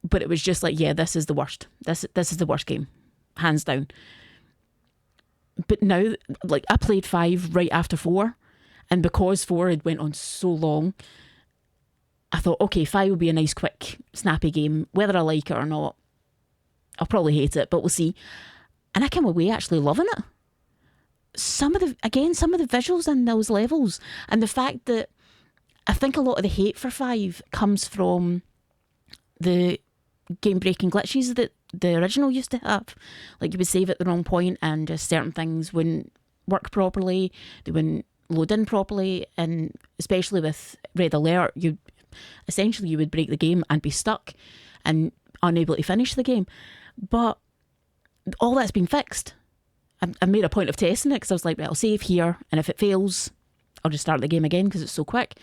but it was just like, yeah, this is the worst. This is the worst game, hands down. But now, like, I played 5 right after 4, and because 4 had went on so long, I thought, okay, 5 will be a nice, quick, snappy game. Whether I like it or not, I'll probably hate it, but we'll see. And I came away actually loving it. Some of the visuals in those levels, and the fact that I think a lot of the hate for 5 comes from the game-breaking glitches that the original used to have. Like, you would save at the wrong point and just certain things wouldn't work properly, they wouldn't load in properly, and especially with Red Alert, you would break the game and be stuck and unable to finish the game. But all that's been fixed. I made a point of testing it because I was like, well, I'll save here, and if it fails, I'll just start the game again because it's so quick.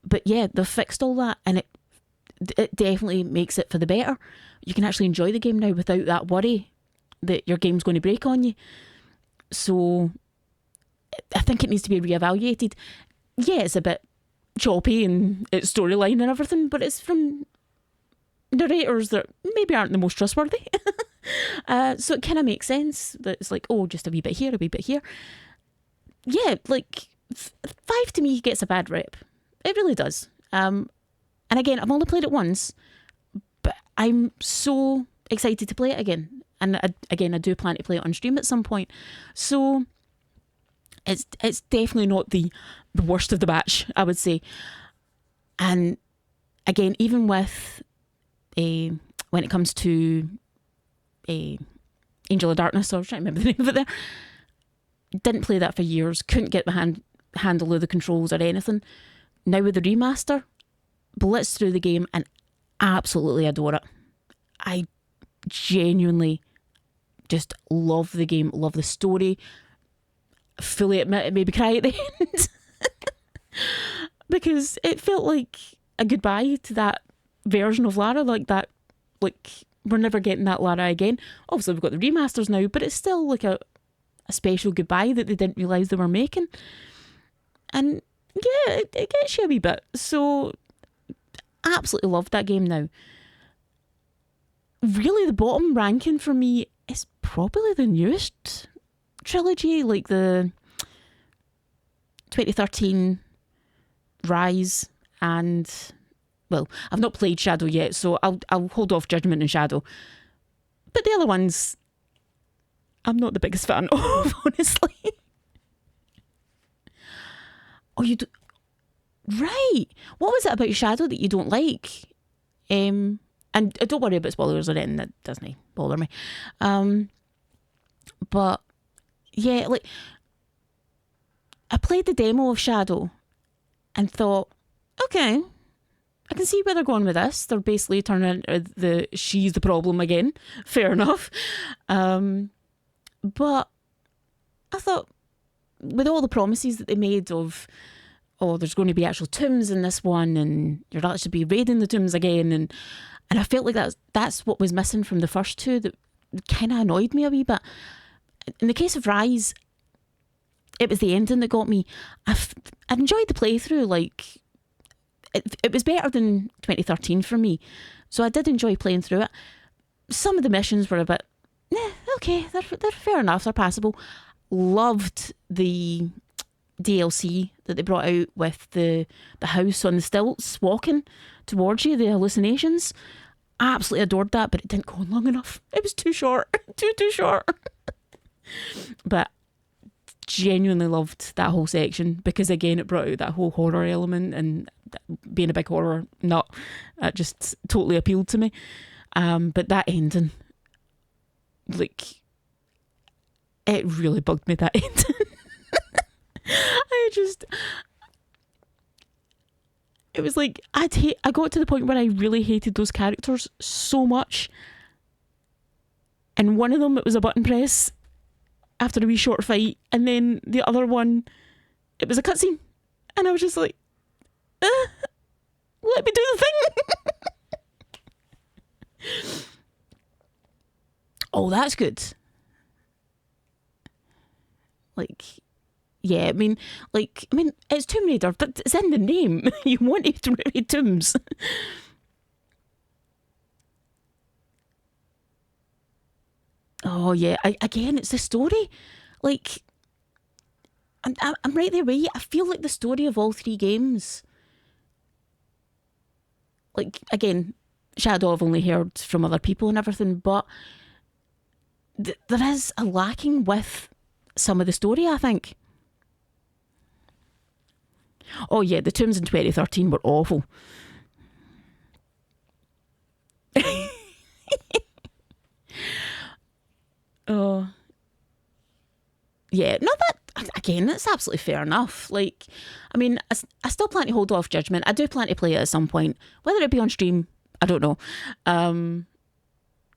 But yeah, they've fixed all that, and it definitely makes it for the better. You can actually enjoy the game now without that worry that your game's going to break on you. So I think it needs to be reevaluated. Yeah, it's a bit choppy in its storyline and everything, but it's from narrators that maybe aren't the most trustworthy. So it kind of makes sense that it's like, oh, just a wee bit here, a wee bit here. Yeah, like 5 to me gets a bad rep. It really does. And again, I've only played it once, but I'm so excited to play it again. And I do plan to play it on stream at some point. So it's definitely not the worst of the batch, I would say. And again, even with when it comes to Angel of Darkness, I was trying to remember the name of it there. Didn't play that for years. Couldn't get my handle of the controls or anything. Now with the remaster, blitz through the game and absolutely adore it. I genuinely just love the game, love the story. Fully admit it made me cry at the end. Because it felt like a goodbye to that version of Lara, like we're never getting that Lara again. Obviously we've got the remasters now, but it's still like a special goodbye that they didn't realise they were making. And yeah, it gets you a wee bit. So absolutely love that game now. Really, the bottom ranking for me is probably the newest trilogy, like the 2013 Rise, and well, I've not played Shadow yet, so I'll hold off judgment on Shadow. But the other ones, I'm not the biggest fan of, honestly. Oh, you do? Right. What was it about Shadow that you don't like? And don't worry about spoilers or anything, that doesn't bother me. But yeah, like, I played the demo of Shadow and thought, okay, I can see where they're going with this. They're basically turning she's the problem again. Fair enough. But I thought, with all the promises that they made of, oh, there's going to be actual tombs in this one, and you're actually be raiding the tombs again, and I felt like that's what was missing from the first two that kind of annoyed me a wee bit. In the case of Rise, it was the ending that got me. I enjoyed the playthrough. Like, it was better than 2013 for me, so I did enjoy playing through it. Some of the missions were a bit, okay, they're fair enough, they're passable. Loved the DLC that they brought out with the house on the stilts walking towards you, the hallucinations. Absolutely adored that, but it didn't go on long enough. It was too short. too short. But genuinely loved that whole section, because again, it brought out that whole horror element, and being a big horror nut, it just totally appealed to me. But that ending, like, it really bugged me, that ending. It was like, I got to the point where I really hated those characters so much, and one of them, it was a button press after a wee short fight, and then the other one, it was a cutscene, and I was just like, let me do the thing. Oh, that's good. Like, yeah, I mean, it's Tomb Raider, but it's in the name. You want to raid tombs. Oh yeah, again, it's the story. Like, I'm right there with you. I feel like the story of all three games, like, again, Shadow I've only heard from other people and everything, but there is a lacking with some of the story, I think. Oh yeah, the tombs in 2013 were awful. Oh yeah, no, that again, that's absolutely fair enough. Like, I mean, I still plan to hold off judgment. I do plan to play it at some point, whether it be on stream, I don't know,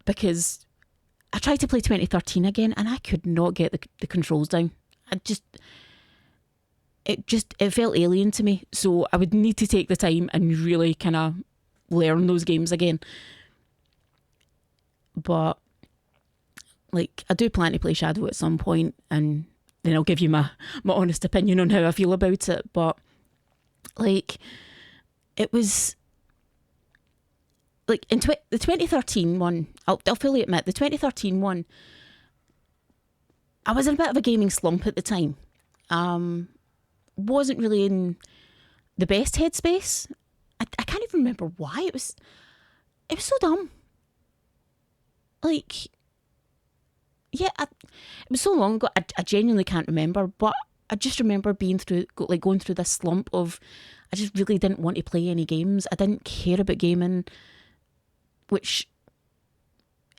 because I tried to play 2013 again, and I could not get the controls down. It felt alien to me. So I would need to take the time and really kind of learn those games again. But, like, I do plan to play Shadow at some point, and then I'll give you my honest opinion on how I feel about it. But, like, it was, like, in the 2013 one, I'll fully admit, the 2013 one, I was in a bit of a gaming slump at the time. Wasn't really in the best headspace. I can't even remember why. It was so dumb. Like, yeah, it was so long ago, I genuinely can't remember, but I just remember going through this slump of, I just really didn't want to play any games. I didn't care about gaming, which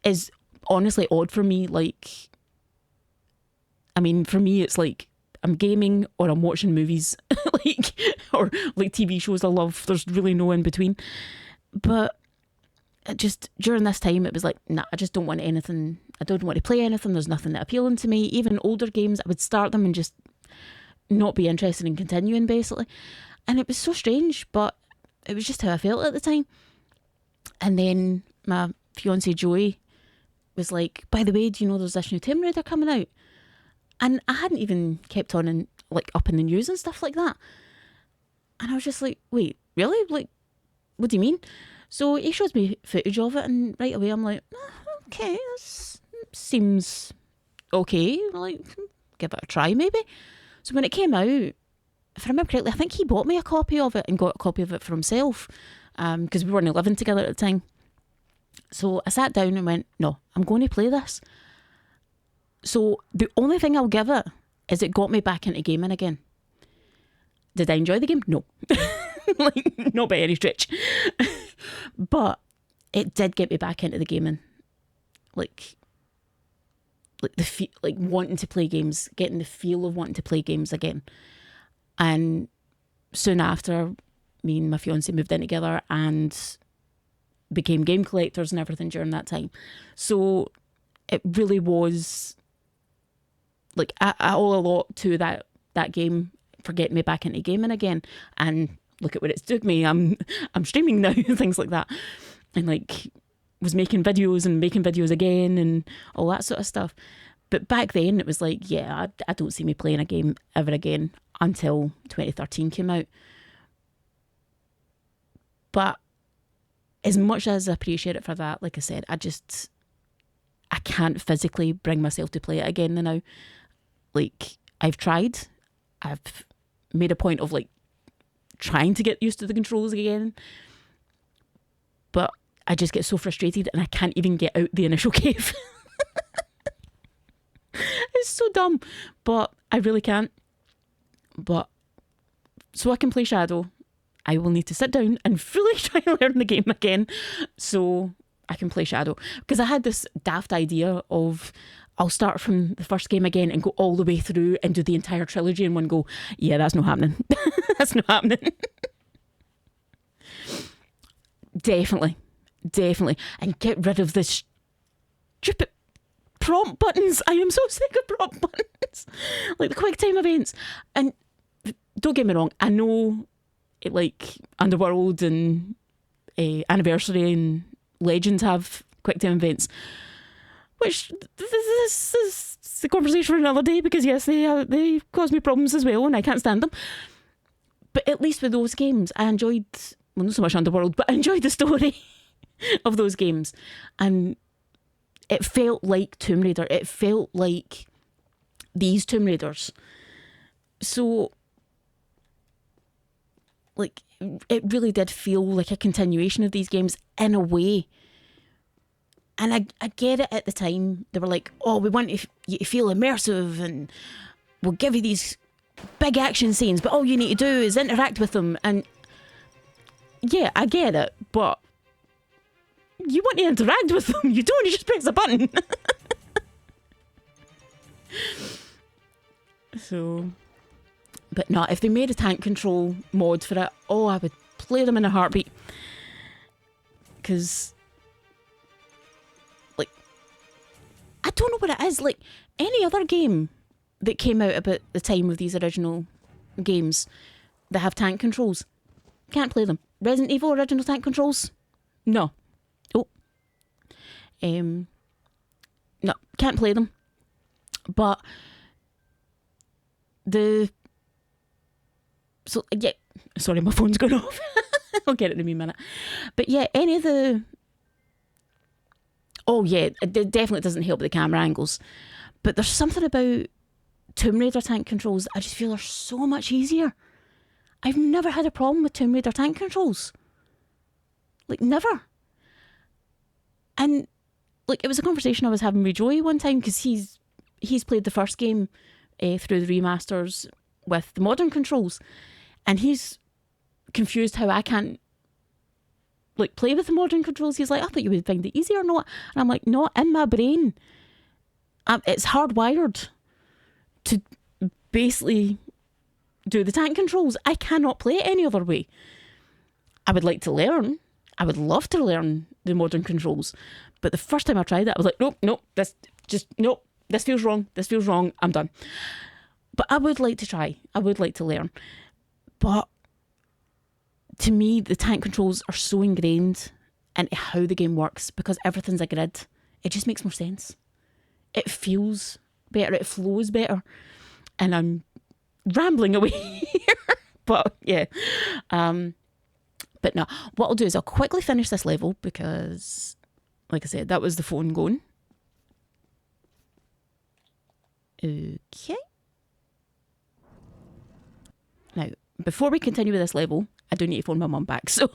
is honestly odd for me. Like, I mean, for me, it's like, I'm gaming or I'm watching movies, like, or like TV shows I love. There's really no in between. But just during this time, it was like, nah, I just don't want anything. I don't want to play anything. There's nothing that appealing to me. Even older games, I would start them and just not be interested in continuing, basically. And it was so strange, but it was just how I felt at the time. And then my fiance Joey was like, by the way, do you know there's this new Tomb Raider coming out? And I hadn't even kept on and like up in the news and stuff like that. And I was just like, wait, really? Like, what do you mean? So he shows me footage of it, and right away I'm like, okay, this seems okay. Like, give it a try maybe. So when it came out, if I remember correctly, I think he bought me a copy of it and got a copy of it for himself, because we weren't living together at the time. So I sat down and went, no, I'm going to play this. So the only thing I'll give it is it got me back into gaming again. Did I enjoy the game? No. Like, not by any stretch. But it did get me back into the gaming. Like like wanting to play games, getting the feel of wanting to play games again. And soon after, me and my fiance moved in together and became game collectors and everything during that time. So it really was like I owe a lot to that game for getting me back into gaming again. And look at where it's took me. I'm streaming now, things like that, and like was making videos and making videos again and all that sort of stuff. But back then it was like, yeah, I don't see me playing a game ever again until 2013 came out. But as much as I appreciate it for that, like I said, I can't physically bring myself to play it again now. Like, I've tried. I've made a point of like trying to get used to the controls again. But I just get so frustrated and I can't even get out the initial cave. It's so dumb. But I really can't. But so I can play Shadow, I will need to sit down and fully try and learn the game again so I can play Shadow. Because I had this daft idea of I'll start from the first game again and go all the way through and do the entire trilogy in one go. Yeah, that's not happening. That's not happening. Definitely. And get rid of this stupid prompt buttons. I am so sick of prompt buttons. Like the quick time events. And don't get me wrong, I know it, like Underworld and Anniversary and Legends have quick time events, which this is the conversation for another day, because yes, they cause me problems as well and I can't stand them. But at least with those games I enjoyed, well, not so much Underworld, but I enjoyed the story of those games, and it felt like Tomb Raider. It felt like these Tomb Raiders. So like it really did feel like a continuation of these games in a way. And I get it at the time. They were like, oh, we want you to feel immersive and we'll give you these big action scenes, but all you need to do is interact with them. And yeah, I get it, but you want to interact with them. You don't, you just press a button. So, but no, if they made a tank control mod for it, oh, I would play them in a heartbeat. Because, like, I don't know what it is. Like, any other game that came out about the time of these original games that have tank controls, can't play them. Resident Evil original tank controls? No. Oh. No, can't play them. But so yeah, sorry, my phone's going off. I'll get it in a wee minute. But yeah, any of the, oh yeah, it definitely doesn't help the camera angles. But there's something about Tomb Raider tank controls that I just feel are so much easier. I've never had a problem with Tomb Raider tank controls. Like, never. And like, it was a conversation I was having with Joey one time, because he's played the first game through the remasters with the modern controls, and he's confused how I can't like play with the modern controls. He's like, I thought you would find it easier or not. And I'm like, no, in my brain, it's hardwired to basically do the tank controls. I cannot play it any other way. I would like to learn. I would love to learn the modern controls. But the first time I tried it, I was like, nope, this feels wrong, I'm done. But I would like to try. I would like to learn. But to me, the tank controls are so ingrained into how the game works, because everything's a grid. It just makes more sense. It feels better. It flows better. And I'm rambling away here. But yeah. But no, what I'll do is I'll quickly finish this level, because, like I said, that was the phone going. Okay. Now, before we continue with this level, I do need to phone my mum back. So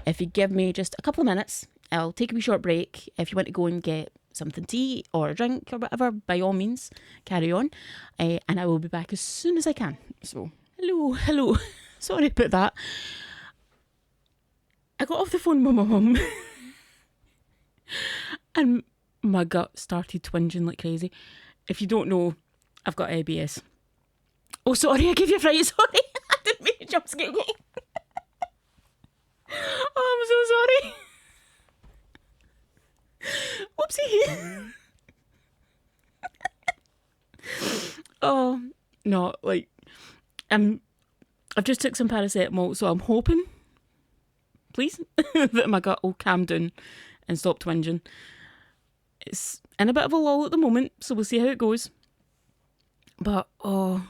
if you give me just a couple of minutes, I'll take a wee short break. If you want to go and get something to eat or a drink or whatever, by all means, carry on. And I will be back as soon as I can. So, hello. Sorry about that. I got off the phone with my mum and my gut started twinging like crazy. If you don't know, I've got IBS. Oh, sorry, I gave you a fright. Sorry, I didn't mean to jump scare you. Oh, I'm so sorry. Whoopsie. Oh, no, like, I've just took some paracetamol, so I'm hoping, please, that my gut will calm down and stop twinging. It's in a bit of a lull at the moment, so we'll see how it goes. But, oh,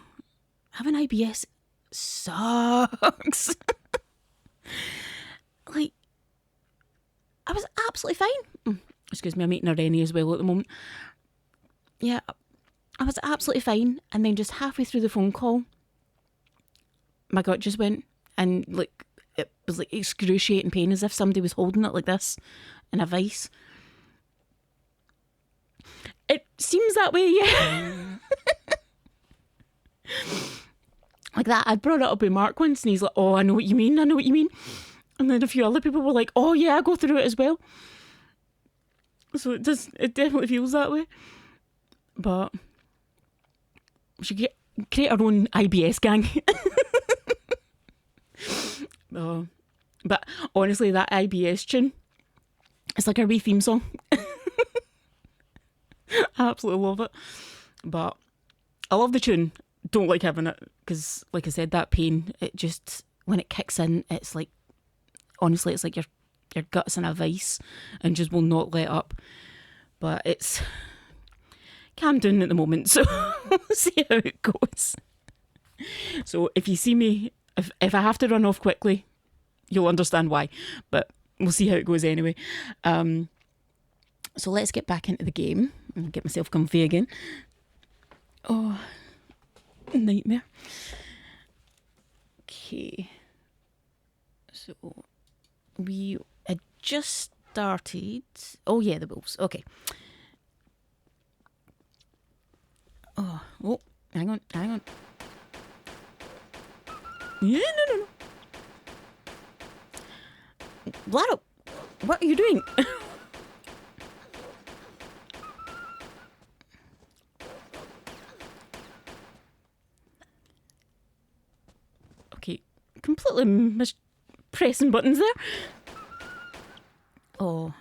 having IBS sucks. Like, I was absolutely fine. Excuse me, I'm eating a Rennie as well at the moment. Yeah, I was absolutely fine. And then just halfway through the phone call, my gut just went, and like, it was like excruciating pain, as if somebody was holding it like this in a vice. It seems that way, yeah. Like that. I'd brought it up with Mark once, and he's like, oh, I know what you mean. And then a few other people were like, oh yeah, I go through it as well. So it definitely feels that way. But we should create our own IBS gang. Oh, but honestly, that IBS tune, it's like a wee theme song. I absolutely love it. But I love the tune. Don't like having it, because like I said, that pain, it just, when it kicks in, it's like, honestly, it's like your gut's in a vice and just will not let up. But it's calmed down at the moment, so we'll see how it goes. So if you see me, if I have to run off quickly, you'll understand why. But we'll see how it goes anyway. So let's get back into the game and get myself comfy again. Oh, nightmare. Okay. So we had just started. Oh yeah, the wolves. Okay. Oh, hang on. Yeah, no. Lado, what are you doing? Okay, completely pressing buttons there. Oh.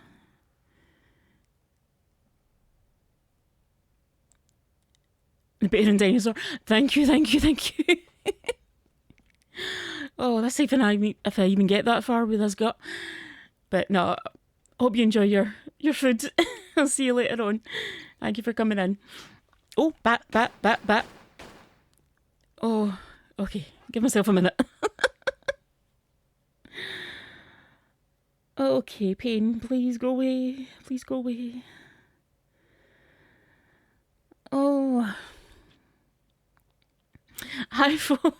The bear and dinosaur. Thank you. Oh, that's if I even get that far with this gut. But no, hope you enjoy your food. I'll see you later on. Thank you for coming in. Oh, bat. Oh, okay. Give myself a minute. Okay, pain, please go away. Oh. Hi, folks.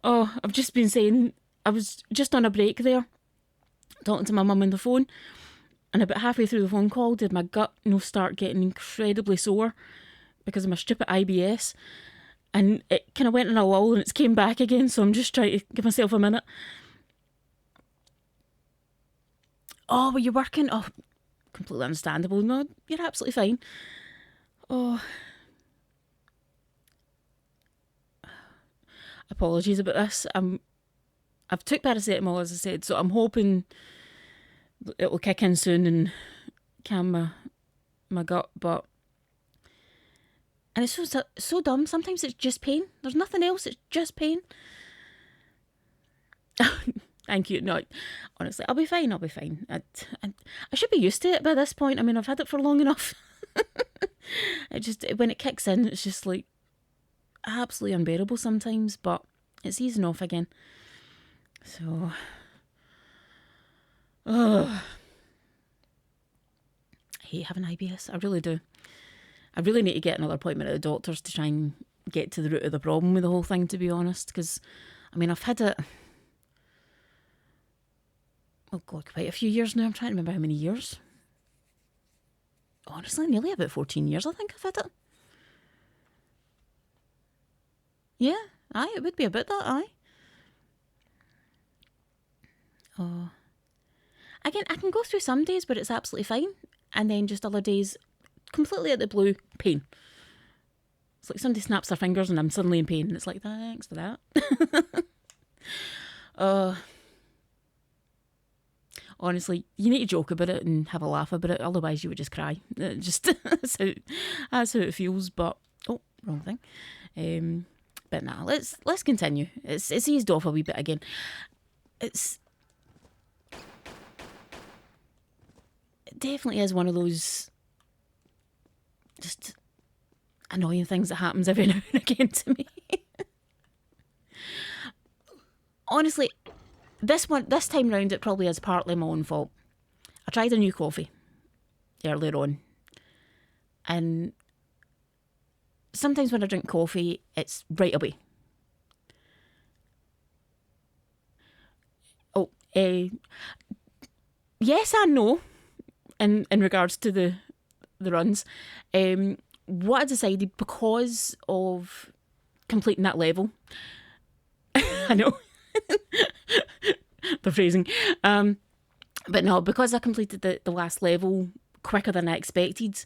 Oh, I've just been saying, I was just on a break there, talking to my mum on the phone, and about halfway through the phone call, did my gut start getting incredibly sore because of my stupid IBS, and it kind of went in a lull and it's came back again, so I'm just trying to give myself a minute. Oh, were you working? Oh, completely understandable. No, you're absolutely fine. Oh, apologies about this. I've took paracetamol, as I said, so I'm hoping it will kick in soon and calm my gut. But, and it's so dumb. Sometimes it's just pain. There's nothing else. It's just pain. Thank you. No, honestly, I'll be fine. I should be used to it by this point. I mean, I've had it for long enough. It just, when it kicks in, it's just like absolutely unbearable sometimes, but it's easing off again. So, I hate having IBS. I really do. I really need to get another appointment at the doctor's to try and get to the root of the problem with the whole thing, to be honest. Because, I mean, I've had it, oh God, quite a few years now. I'm trying to remember how many years. Honestly, nearly about 14 years, I think I've had it. Yeah, aye, it would be about that, aye. Oh. I can go through some days where it's absolutely fine, and then just other days, completely out the blue, pain. It's like somebody snaps their fingers and I'm suddenly in pain, and it's like, thanks for that. Honestly, you need to joke about it and have a laugh about it, otherwise you would just cry. Just that's how it feels. But, oh, wrong thing. But now let's continue. It's eased off a wee bit again. It definitely is one of those just annoying things that happens every now and again to me. Honestly, this time round, it probably is partly my own fault. I tried a new coffee earlier on, and sometimes when I drink coffee, it's right away. Oh, yes and no, in regards to the runs. What I decided, because of completing that level, I know, the phrasing, but no, because I completed the last level quicker than I expected,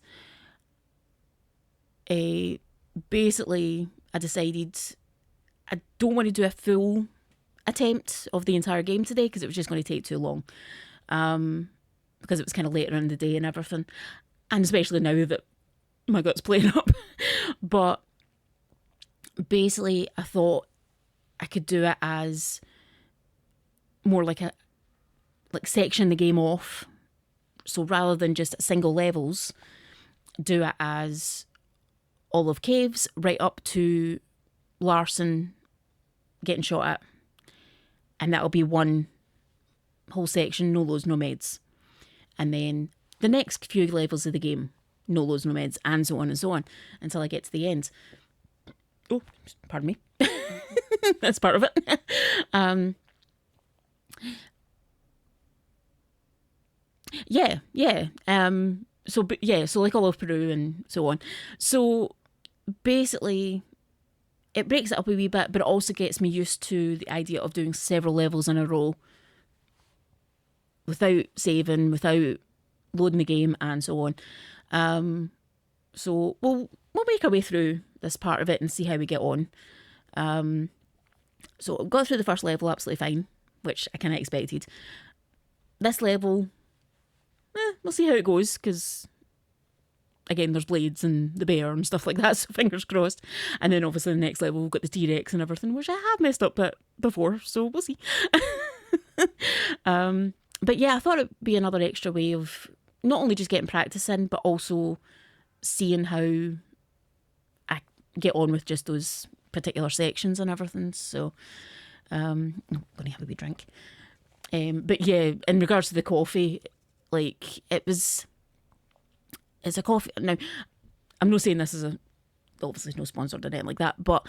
basically I decided I don't want to do a full attempt of the entire game today, because it was just going to take too long, because it was kind of later in the day and everything, and especially now that my gut's playing up. But basically I thought I could do it as more like section the game off. So rather than just single levels, do it as Olive Caves right up to Larson getting shot at, and that'll be one whole section, no loads, no meds. And then the next few levels of the game, no loads, no meds, and so on, until I get to the end. Oh, pardon me. That's part of it. Yeah. So like all of Peru and so on. So basically, it breaks it up a wee bit, but it also gets me used to the idea of doing several levels in a row without saving, without loading the game, and so on. So we'll make our way through this part of it and see how we get on. So I got through the first level absolutely fine, which I kind of expected. This level, we'll see how it goes, because again, there's blades and the bear and stuff like that, so fingers crossed. And then obviously the next level we've got the T-Rex and everything, which I have messed up at before, so we'll see. But yeah, I thought it'd be another extra way of not only just getting practice in, but also seeing how I get on with just those particular sections and everything. So I'm going to have a wee drink. But yeah, in regards to the coffee, like it's a coffee. Now, I'm not saying this is obviously no sponsored or anything like that, but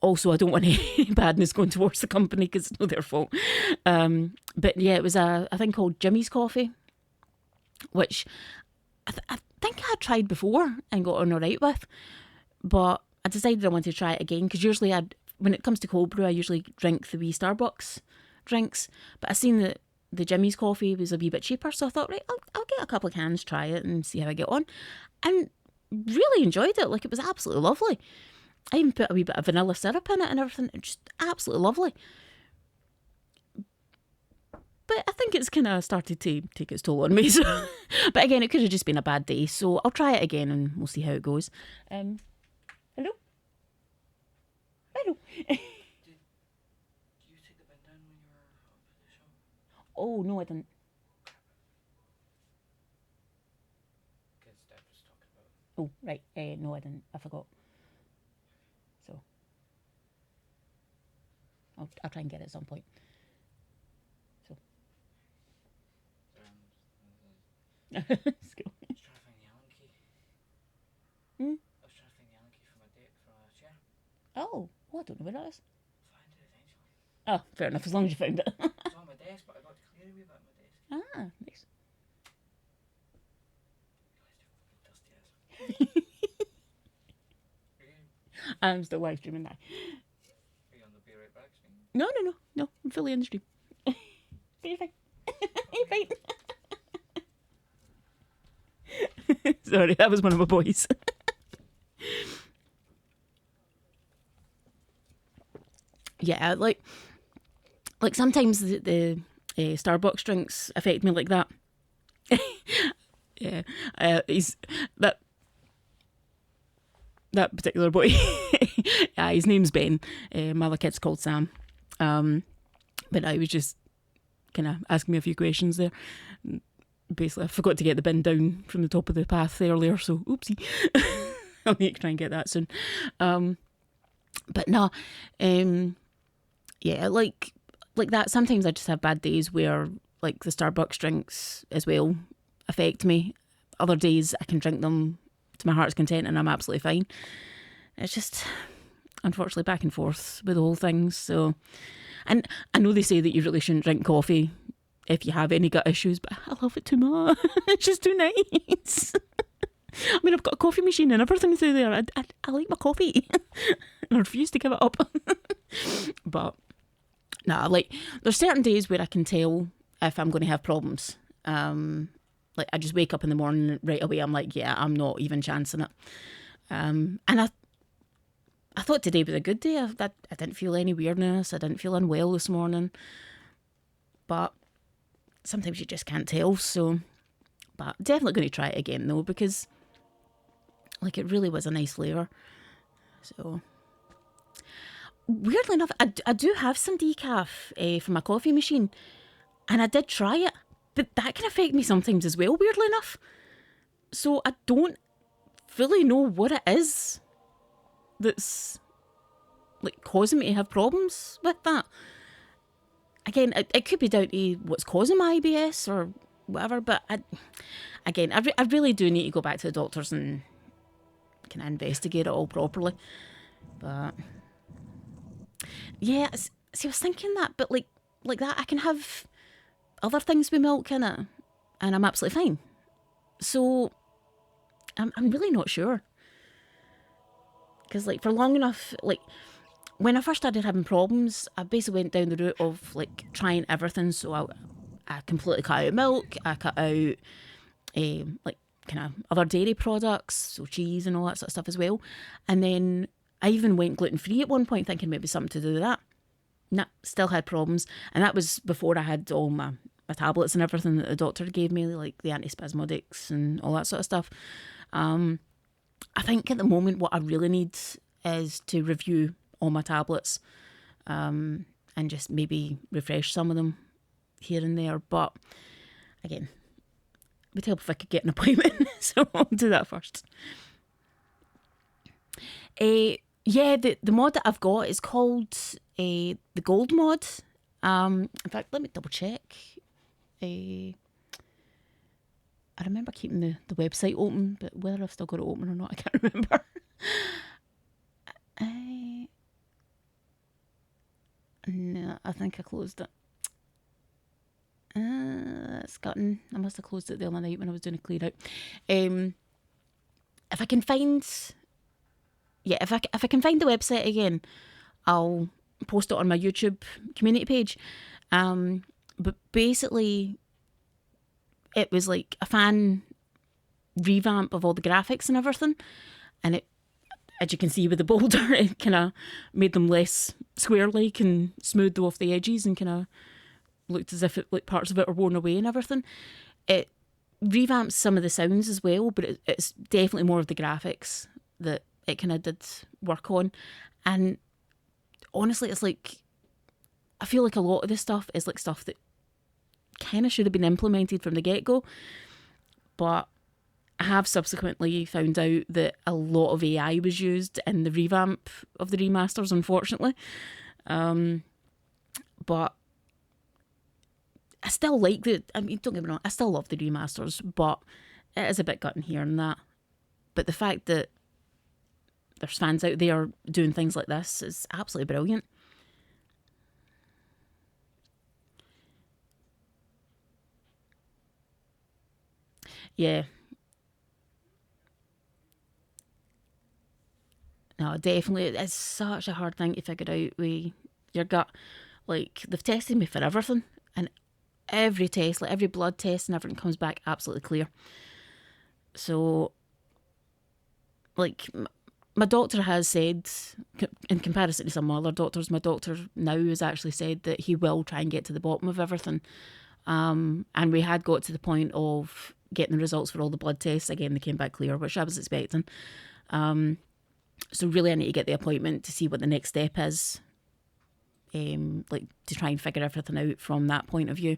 also I don't want any badness going towards the company, because it's not their fault. But yeah, it was a thing called Jimmy's Coffee, which I think I had tried before and got on alright with, but I decided I wanted to try it again, because usually when it comes to cold brew, I usually drink the wee Starbucks drinks, but I seen that the Jimmy's Coffee was a wee bit cheaper, so I thought, right, I'll get a couple of cans, try it and see how I get on, and really enjoyed it. Like, it was absolutely lovely. I even put a wee bit of vanilla syrup in it and everything. It's just absolutely lovely. But I think it's kind of started to take its toll on me. So. But again, it could have just been a bad day, so I'll try it again and we'll see how it goes. Hello? Hello? Did you take the bin down when you were up at the shop? Oh, no, I didn't. Good stuff was talking about. Oh, right. No, I didn't. I forgot. So I'll try and get it at some point. So. Let's go. I was trying to find the Allen key. Hmm? I was trying to find the Allen key from a chair. Oh, I don't know where that is. I'll find it eventually. Oh, fair enough, as long as you found it. It's on my desk, but I got to clear a wee bit of my desk. Ah, nice. Dusty as. I'm still live streaming now. Are you on the Be Right Back screen? No, I'm fully in the stream. But you're fine. You're fine. Sorry, that was one of my boys. Yeah, like sometimes the Starbucks drinks affect me like that. Yeah, he's that that particular boy. His name's Ben. My other kid's called Sam. But I was just kind of asking me a few questions there. Basically, I forgot to get the bin down from the top of the path earlier, so oopsie. I'll need to try and get that soon. But no, yeah, like that. Sometimes I just have bad days where like the Starbucks drinks as well affect me. Other days I can drink them to my heart's content and I'm absolutely fine. It's just unfortunately back and forth with the whole thing. So, and I know they say that you really shouldn't drink coffee if you have any gut issues, but I love it too much. It's just too nice. I mean, I've got a coffee machine and everything through there. I like my coffee. I refuse to give it up. But nah, like there's certain days where I can tell if I'm going to have problems. Like I just wake up in the morning and right away I'm like, yeah, I'm not even chancing it. And I thought today was a good day. I didn't feel any weirdness. I didn't feel unwell this morning. But sometimes you just can't tell. So, but definitely going to try it again though, because like it really was a nice flavour. So, weirdly enough, I do have some decaf from my coffee machine, and I did try it, but that can affect me sometimes as well, weirdly enough. So I don't fully know what it is that's like causing me to have problems with that. Again, it could be down to what's causing my IBS or whatever, but I really do need to go back to the doctors and kind of investigate it all properly. But yeah, see, I was thinking that, but like that, I can have other things with milk in it, and I'm absolutely fine. So I'm really not sure, because like for long enough, like when I first started having problems, I basically went down the route of like trying everything. So I completely cut out milk. I cut out like kind of other dairy products, so cheese and all that sort of stuff as well. And then I even went gluten free at one point, thinking maybe something to do with that. Nah, still had problems, and that was before I had all my tablets and everything that the doctor gave me, like the antispasmodics and all that sort of stuff. I think at the moment what I really need is to review all my tablets, and just maybe refresh some of them here and there. But again, it would help if I could get an appointment, so I'll do that first. Yeah, the mod that I've got is called the Gold mod. In fact, let me double check. I remember keeping the website open, but whether I've still got it open or not, I can't remember. No, I think I closed it. It's gotten. I must have closed it the other night when I was doing a clear out. If I can find, if I can find the website again, I'll post it on my YouTube community page. But basically, it was like a fan revamp of all the graphics and everything, and it, as you can see with the boulder, it kind of made them less square-like and smoothed off the edges and kind of looked as if like parts of it are worn away and everything. It revamps some of the sounds as well, but it's definitely more of the graphics that it kind of did work on. And honestly, it's like, I feel like a lot of this stuff is like stuff that kind of should have been implemented from the get-go, but I have subsequently found out that a lot of AI was used in the revamp of the remasters, unfortunately. But I still like I mean, don't get me wrong, I still love the remasters, but it is a bit gutting here and that. But the fact that there's fans out there doing things like this is absolutely brilliant. Yeah. No, definitely. It's such a hard thing to figure out with your gut. Like, they've tested me for everything, and every test, like every blood test and everything, comes back absolutely clear. So, like, my doctor has said, in comparison to some other doctors, my doctor now has actually said that he will try and get to the bottom of everything. And we had got to the point of getting the results for all the blood tests. Again, they came back clear, which I was expecting. So really I need to get the appointment to see what the next step is, like to try and figure everything out from that point of view.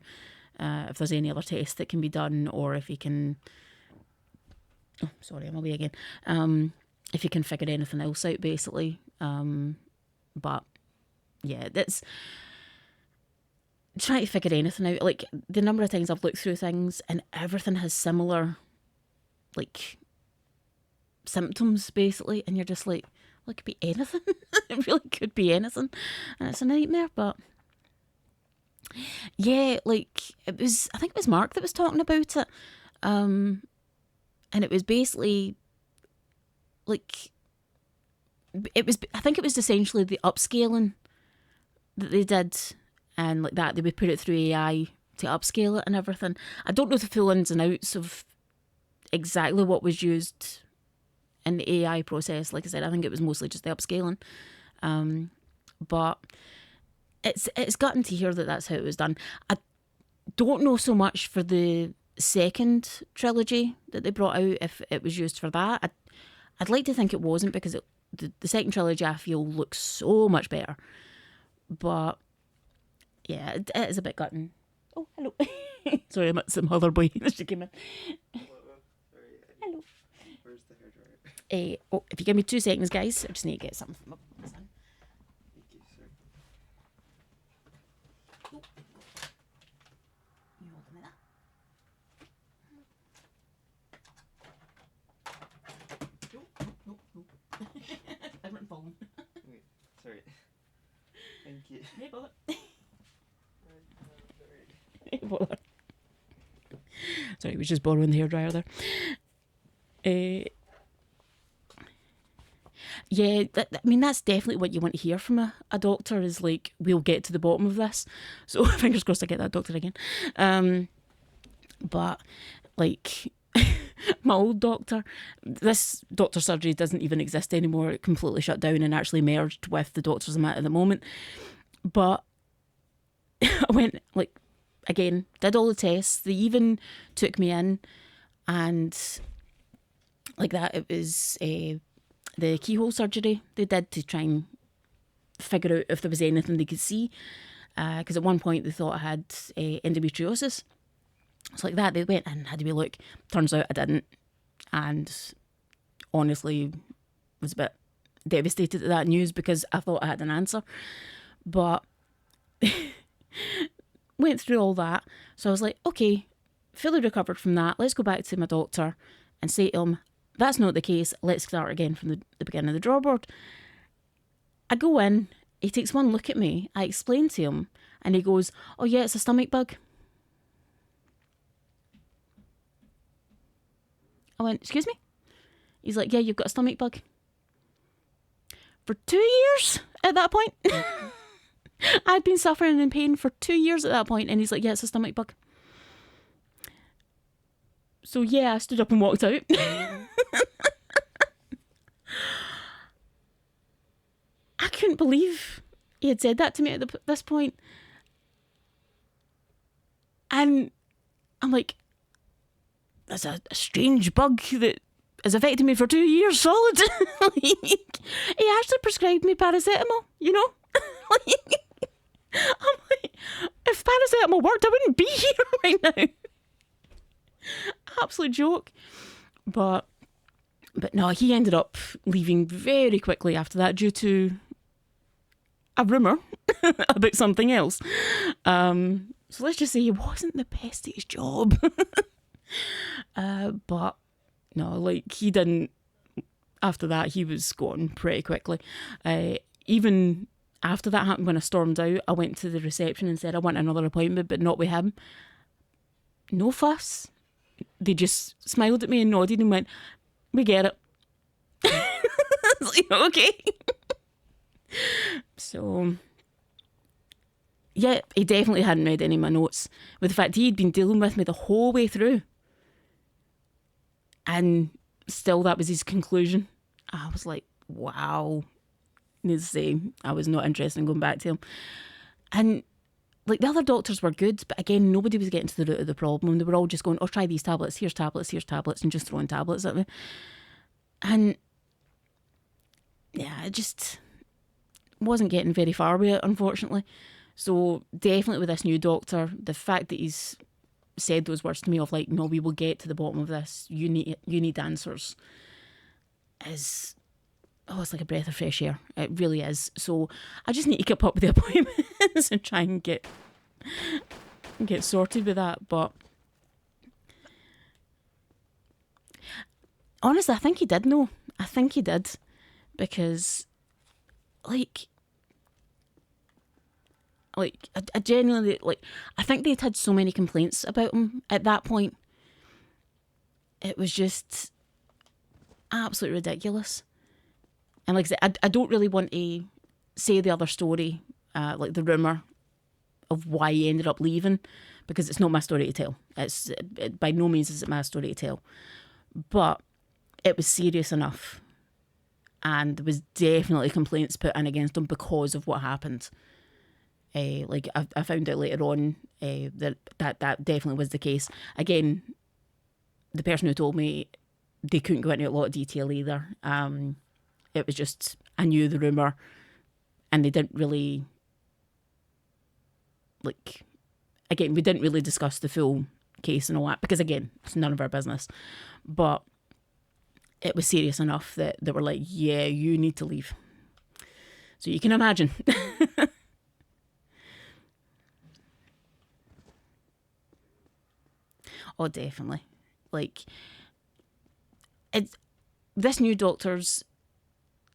If there's any other tests that can be done, or if he can... Oh, sorry, I'm away again. If you can figure anything else out, basically. But yeah, that's... Trying to figure anything out. Like, the number of times I've looked through things and everything has similar, like, symptoms, basically, and you're just like, well, it could be anything. It really could be anything, and it's a nightmare. But yeah, like, I think it was Mark that was talking about it, and it was basically like, I think it was essentially the upscaling that they did, and like that they would put it through AI to upscale it and everything. I don't know the full ins and outs of exactly what was used in the AI process. Like I said, I think it was mostly just the upscaling. But it's gotten to hear that that's how it was done. I don't know so much for the second trilogy that they brought out, if it was used for that. I'd like to think it wasn't, because the second trilogy I feel looks so much better. But yeah, it is a bit gutting. Oh, hello. Sorry, I met some other boy. She came in. Hello. Where's the hairdryer? If you give me 2 seconds, guys, I just need to get something from my son. Thank you, sir. You hold on a minute. Nope. Everything falling. Wait, sorry. Thank you. Hey, bother. Sorry. Hey, bother. Sorry, we just borrowing the hairdryer there. Yeah, I mean, that's definitely what you want to hear from a doctor, is like, we'll get to the bottom of this. So fingers crossed I get that doctor again. But like, my old doctor, this doctor surgery doesn't even exist anymore. It completely shut down and actually merged with the doctors I'm at the moment. But I went, like, again, did all the tests. They even took me in, and like that, it was the keyhole surgery they did to try and figure out if there was anything they could see, because at one point they thought I had endometriosis. So like that, they went and had me look. Turns out I didn't, and honestly was a bit devastated at that news, because I thought I had an answer. But went through all that, so I was like, okay, fully recovered from that, let's go back to my doctor and say to him, that's not the case, let's start again from the beginning of the drawboard. I go in, he takes one look at me, I explain to him, and he goes, oh yeah, it's a stomach bug. I went, excuse me? He's like, yeah, you've got a stomach bug. For 2 years at that point. I'd been suffering in pain for 2 years at that point, and he's like, yeah, it's a stomach bug. So yeah, I stood up and walked out. I couldn't believe he had said that to me at this point. And I'm like, that's a strange bug that has affected me for 2 years solid. Like, he actually prescribed me paracetamol, you know? Like, I'm like, if paracetamol worked, I wouldn't be here right now. Absolute joke. But no, he ended up leaving very quickly after that due to a rumour about something else. So let's just say it wasn't the best at his job. But no, like, he didn't, after that he was gone pretty quickly. Even after that happened, when I stormed out, I went to the reception and said I want another appointment, but not with him. No fuss. They just smiled at me and nodded and went, we get it. I was like, okay. So yeah, he definitely hadn't read any of my notes, with the fact he'd been dealing with me the whole way through, and still that was his conclusion. I was like, wow. Needless to say, I was not interested in going back to him. And like, the other doctors were good, but again, nobody was getting to the root of the problem. They were all just going, oh, try these tablets, here's tablets, and just throwing tablets at me. And I just wasn't getting very far with it, unfortunately. So definitely with this new doctor, the fact that he's said those words to me of like, no, we will get to the bottom of this. You need answers. Is it's like a breath of fresh air. It really is. So I just need to keep up with the appointments and try and get sorted with that. But honestly, I think he did know. I think he did, because like I genuinely, like, I think they'd had so many complaints about him at that point. It was just absolutely ridiculous. And like I said, I don't really want to say the other story, like the rumour of why he ended up leaving, because it's not my story to tell. By no means is it my story to tell. But it was serious enough, and there was definitely complaints put in against him because of what happened. Like I found out later on that definitely was the case. Again, the person who told me, they couldn't go into a lot of detail either. It was just, I knew the rumour, and they didn't really, like, again, we didn't really discuss the full case and all that, because again, it's none of our business. But it was serious enough that they were like, yeah, you need to leave. So you can imagine. Oh, definitely. Like, this new doctor's,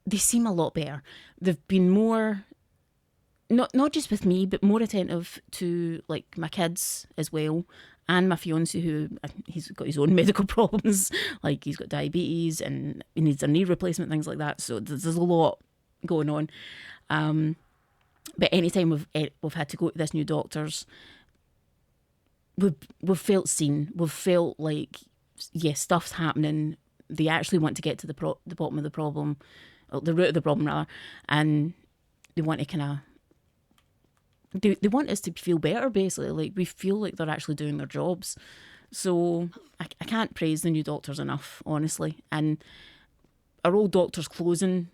they seem a lot better. They've been more, not just with me, but more attentive to like my kids as well, and my fiance, who he's got his own medical problems, like he's got diabetes and he needs a knee replacement, things like that. So there's a lot going on. But anytime we've had to go to this new doctor's, we've felt seen. We've felt like, yes, stuff's happening. They actually want to get to the bottom of the problem, or the root of the problem rather, and they want to kind of, they want us to feel better, basically. Like, we feel like they're actually doing their jobs. So I can't praise the new doctors enough, honestly. And our old doctor's closing,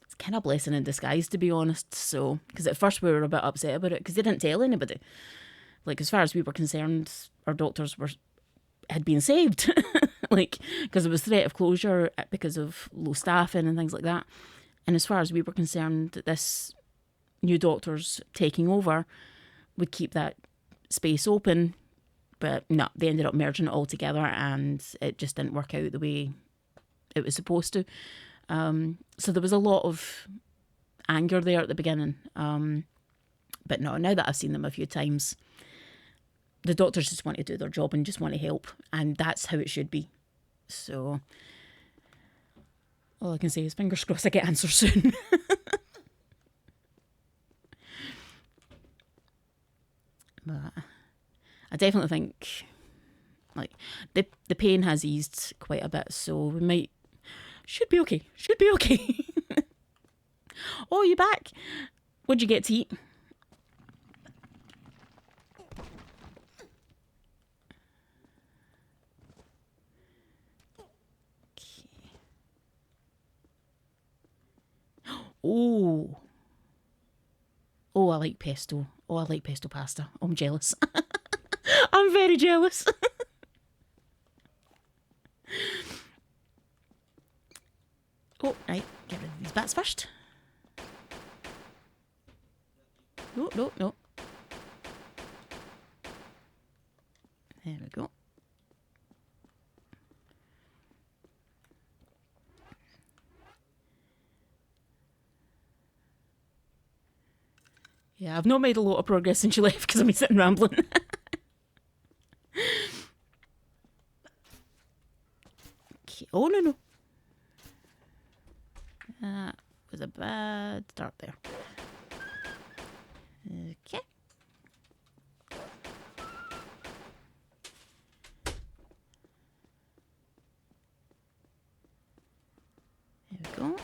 it's kind of a blessing in disguise, to be honest. So, because at first we were a bit upset about it, because they didn't tell anybody. Like, as far as we were concerned, our doctors had been saved. Like, because there was threat of closure because of low staffing and things like that. And as far as we were concerned, this new doctors taking over would keep that space open. But no, they ended up merging it all together, and it just didn't work out the way it was supposed to. So there was a lot of anger there at the beginning. But no, now that I've seen them a few times, the doctors just want to do their job and just want to help, and that's how it should be. So all I can say is fingers crossed I get answers soon. But I definitely think, like, the pain has eased quite a bit, so we should be okay. Oh, you back? What'd you get to eat? Oh. Oh, I like pesto. Oh, I like pesto pasta. Oh, I'm jealous. I'm very jealous. Oh, right. Get rid of these bats first. No. There we go. Yeah, I've not made a lot of progress since you left because I've been sitting rambling. Okay. Oh, no. That was a bad start there. Okay. There we go.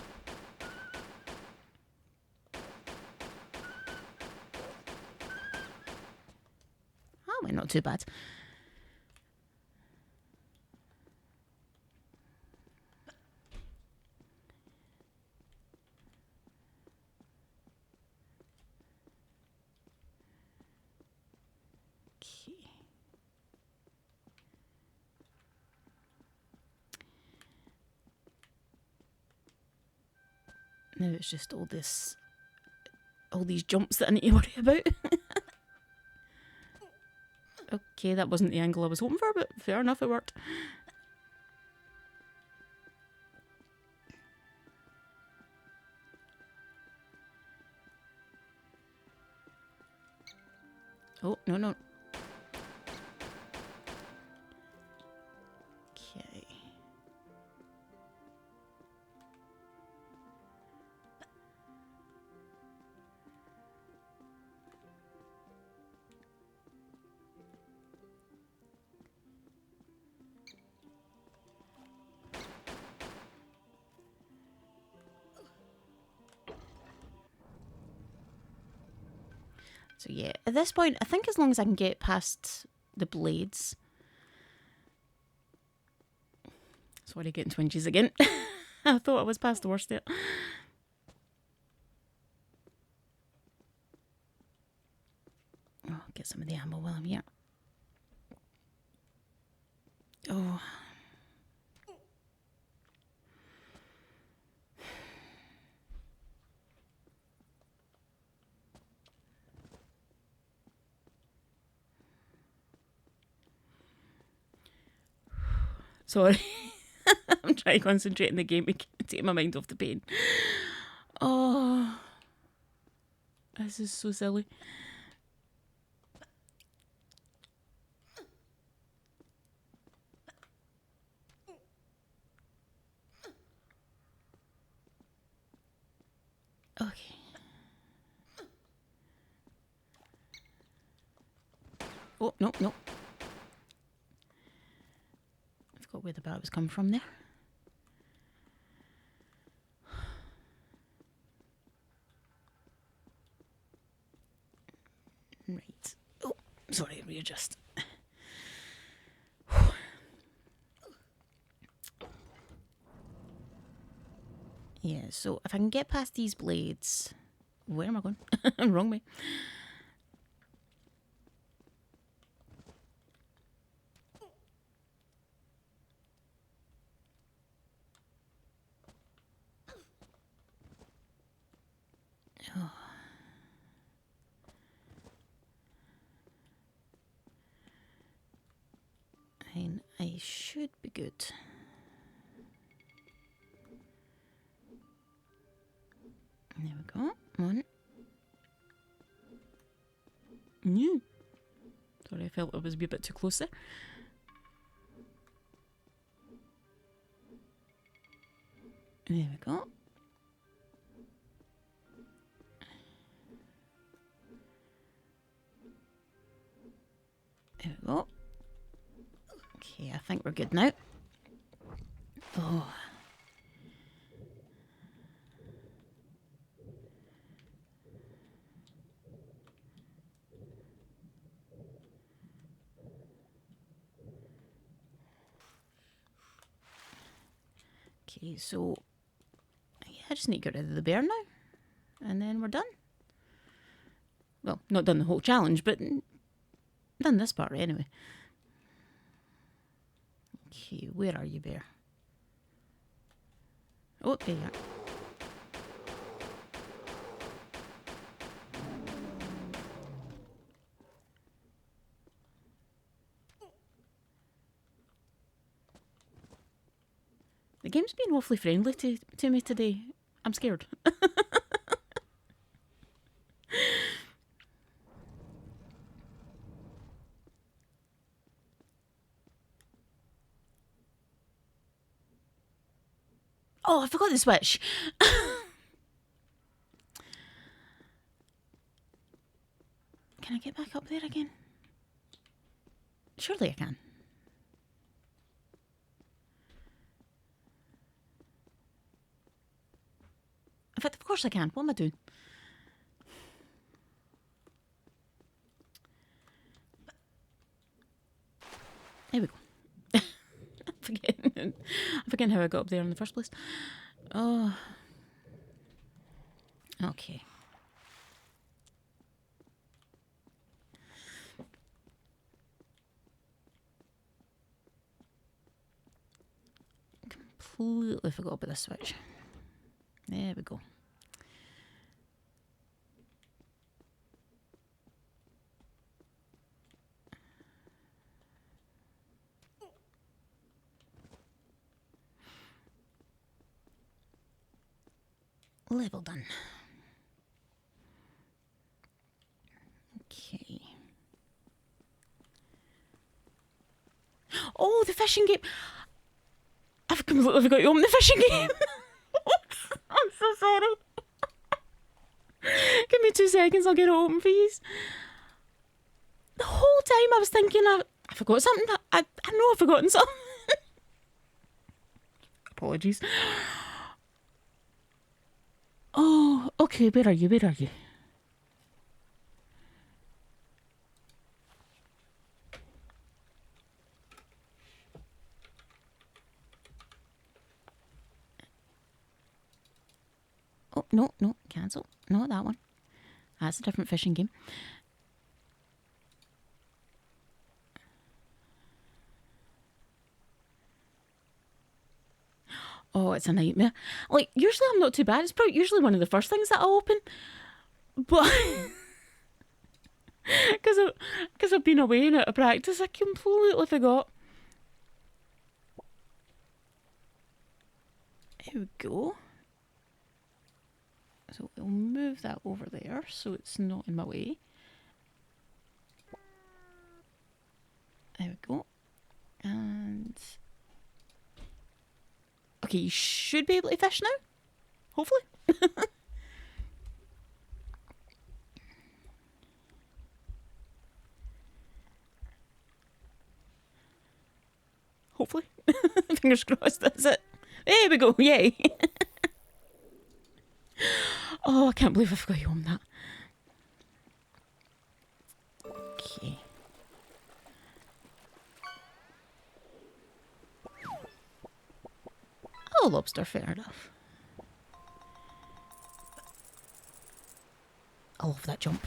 Oh, well, not too bad. Now it's just all these jumps that I need to worry about. Okay, that wasn't the angle I was hoping for, but fair enough, it worked. Oh, no, no. Okay. So yeah, at this point, I think as long as I can get past the blades. Sorry, getting twinges again. I thought I was past the worst there. Oh, get some of the ammo while I'm here. Oh. Sorry. I'm trying to concentrate in the game and take my mind off the pain. Oh. This is so silly. Okay. Oh, no, no. I forgot where the bat was coming from there. Right. Oh, sorry, readjust. Yeah, so if I can get past these blades... Where am I going? Wrong way. Oh. And I should be good. There we go. One. Yeah. Sorry, I felt I was a wee bit too close there. There we go. There we go. Okay, I think we're good now. Oh. Okay, so yeah, I just need to get rid of the bear now. And then we're done. Well, not done the whole challenge, but done this part anyway. Okay, where are you, bear? Oh, there you are. The game's been awfully friendly to me today. I'm scared. Oh, I forgot the switch. Can I get back up there again? Surely I can. In fact, of course I can. What am I doing? There we go. I'm forgetting how I got up there in the first place. Oh. Okay. Completely forgot about this switch. There we go. Level done. Okay. Oh, the fishing game. I've completely forgot you open the fishing game. I'm so sorry. Give me 2 seconds, I'll get it open, please. The whole time I was thinking I forgot something. I know I've forgotten something. Apologies. Oh, okay, where are you? Where are you? Oh, no, no, cancel. No, that one. That's a different fishing game. Oh, it's a nightmare. Like, usually I'm not too bad. It's probably usually one of the first things that I open. But because I've been away and out of practice, I completely forgot. Here we go. So we'll move that over there so it's not in my way. There we go. And okay, you should be able to fish now. Hopefully. Hopefully. Fingers crossed, that's it. There we go, yay. Oh, I can't believe I forgot you on that. Okay. Oh, lobster, fair enough. I love that jump.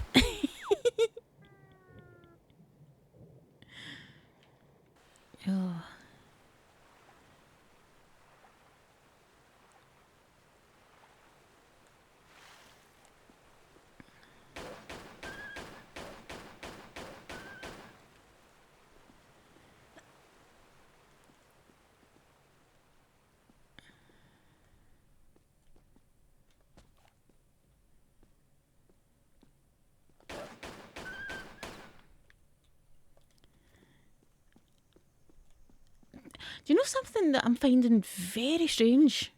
Oh. Do you know something that I'm finding very strange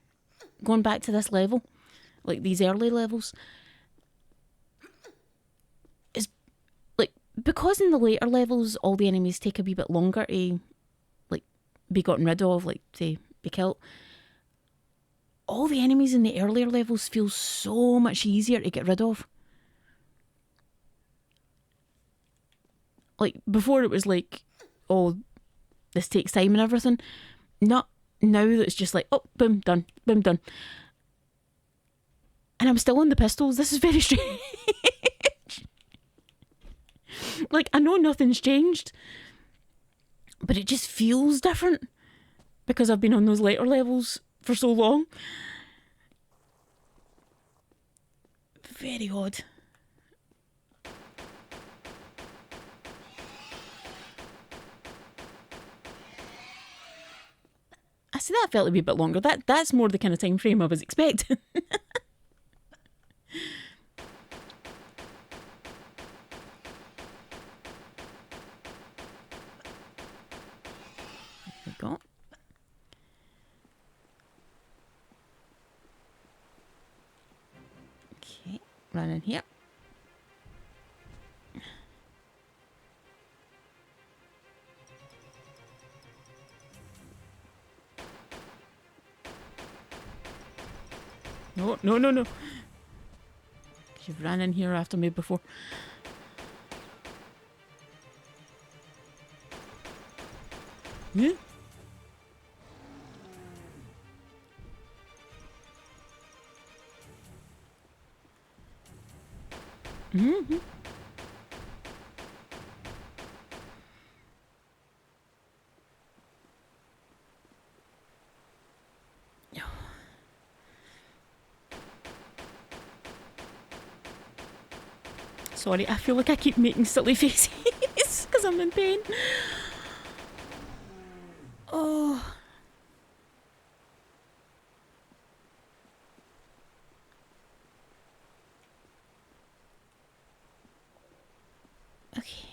going back to this level? Like these early levels? Is like because in the later levels all the enemies take a wee bit longer to like be gotten rid of, like to be killed. All the enemies in the earlier levels feel so much easier to get rid of. Like before it was like, oh, this takes time and everything. Not now that it's just like, oh, boom, done, boom, done. And I'm still on the pistols. This is very strange. Like, I know nothing's changed, but it just feels different because I've been on those later levels for so long. Very odd. I see that felt a wee bit longer. That's more the kind of time frame I was expecting. There we go. Okay, run in here. No, no, no, no. You've ran in here after me before. Yeah. Mm-hmm. Sorry, I feel like I keep making silly faces because I'm in pain. Oh. Okay.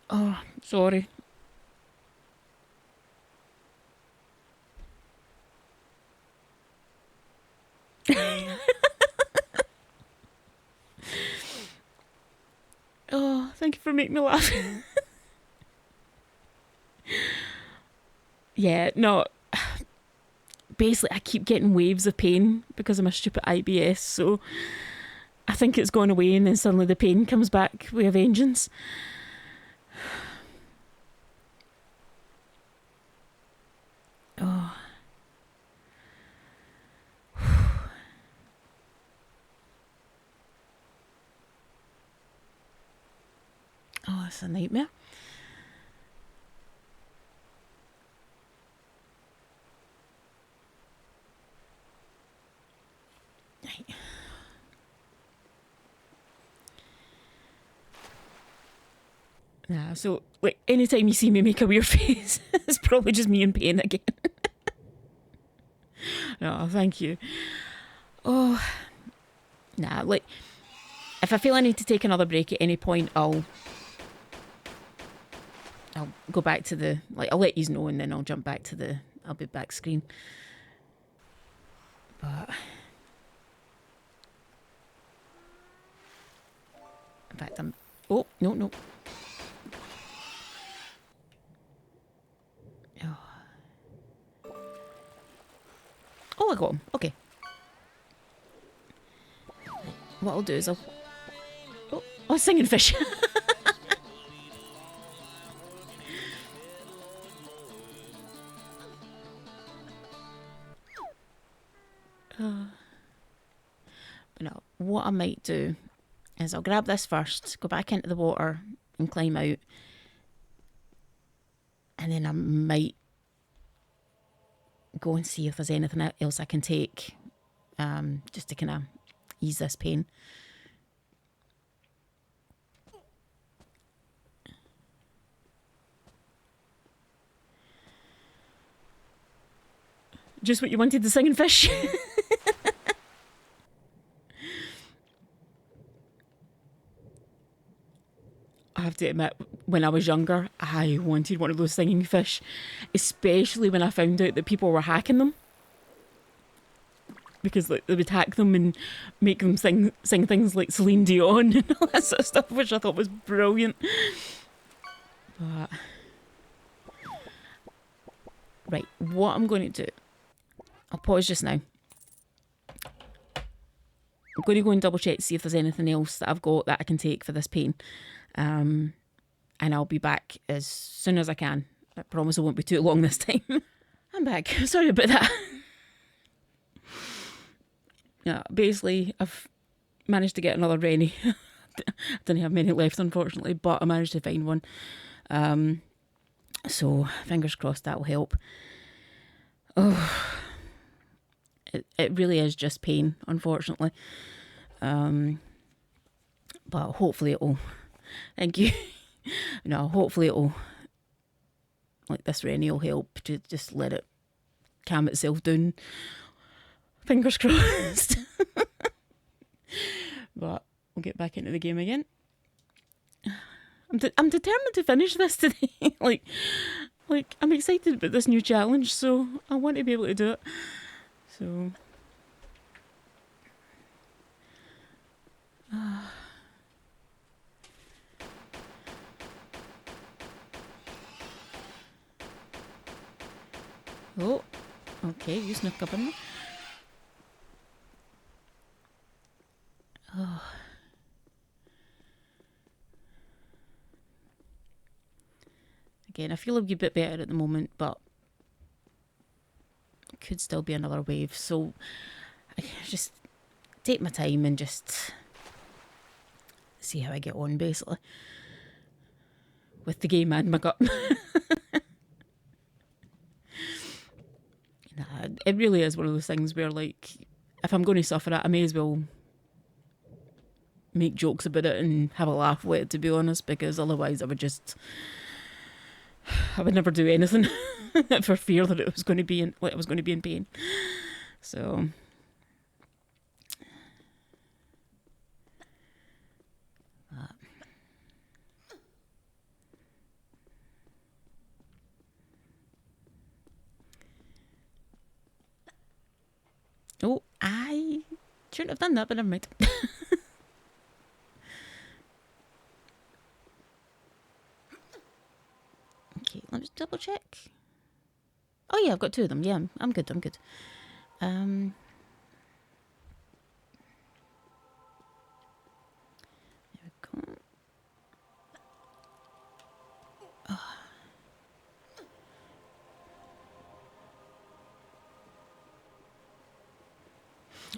Oh, sorry. Oh, thank you for making me laugh. Yeah, no. Basically, I keep getting waves of pain because of my stupid IBS, so I think it's gone away and then suddenly the pain comes back with a vengeance. Oh. Oh, it's a nightmare. Right. Nah, so, like, anytime you see me make a weird face, it's probably just me in pain again. No, thank you. Oh, nah, like, if I feel I need to take another break at any point, I'll go back to the, like, I'll let you know and then I'll jump back to the, I'll be back screen. But, in fact, oh, no. Oh, I got him. Okay. What I'll do is Oh, singing fish. But no, what I might do is I'll grab this first, go back into the water and climb out. And then I might go and see if there's anything else I can take, just to kind of ease this pain. Just what you wanted, the singing fish. I have to admit, when I was younger, I wanted one of those singing fish, especially when I found out that people were hacking them. Because like, they would hack them and make them sing things like Celine Dion and all that sort of stuff, which I thought was brilliant. But right, what I'm going to do, I'll pause just now. I'm going to go and double check to see if there's anything else that I've got that I can take for this pain. And I'll be back as soon as I can. I promise it won't be too long this time. I'm back. Sorry about that. Yeah, basically, I've managed to get another Rennie. I didn't have many left, unfortunately, but I managed to find one. So, fingers crossed that will help. Oh, it really is just pain, unfortunately. But hopefully it'll... Thank you. No, hopefully it'll... Like, this Rennie will help to just let it calm itself down. Fingers crossed. But we'll get back into the game again. I'm determined to finish this today. like I'm excited about this new challenge, so I want to be able to do it. So oh, okay, you snuck up on me. Oh. Again, I feel a wee bit better at the moment, but it could still be another wave. So I just take my time and just see how I get on, basically, with the game and my gut. Nah, it really is one of those things where, like, if I'm going to suffer it, I may as well make jokes about it and have a laugh with it, to be honest, because otherwise I would never do anything for fear that it was going to be I was going to be in pain. So Shouldn't have done that, but never mind. Okay, let me double check. Oh yeah, I've got 2 of them. Yeah, I'm good. I'm good. There we go.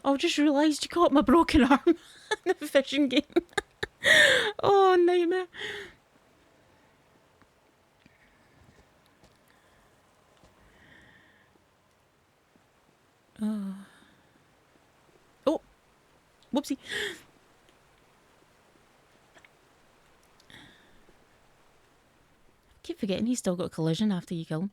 Oh, I just realised you caught my broken arm in the fishing game. Oh, nightmare. Oh, whoopsie. Keep forgetting he's still got a collision after you kill him.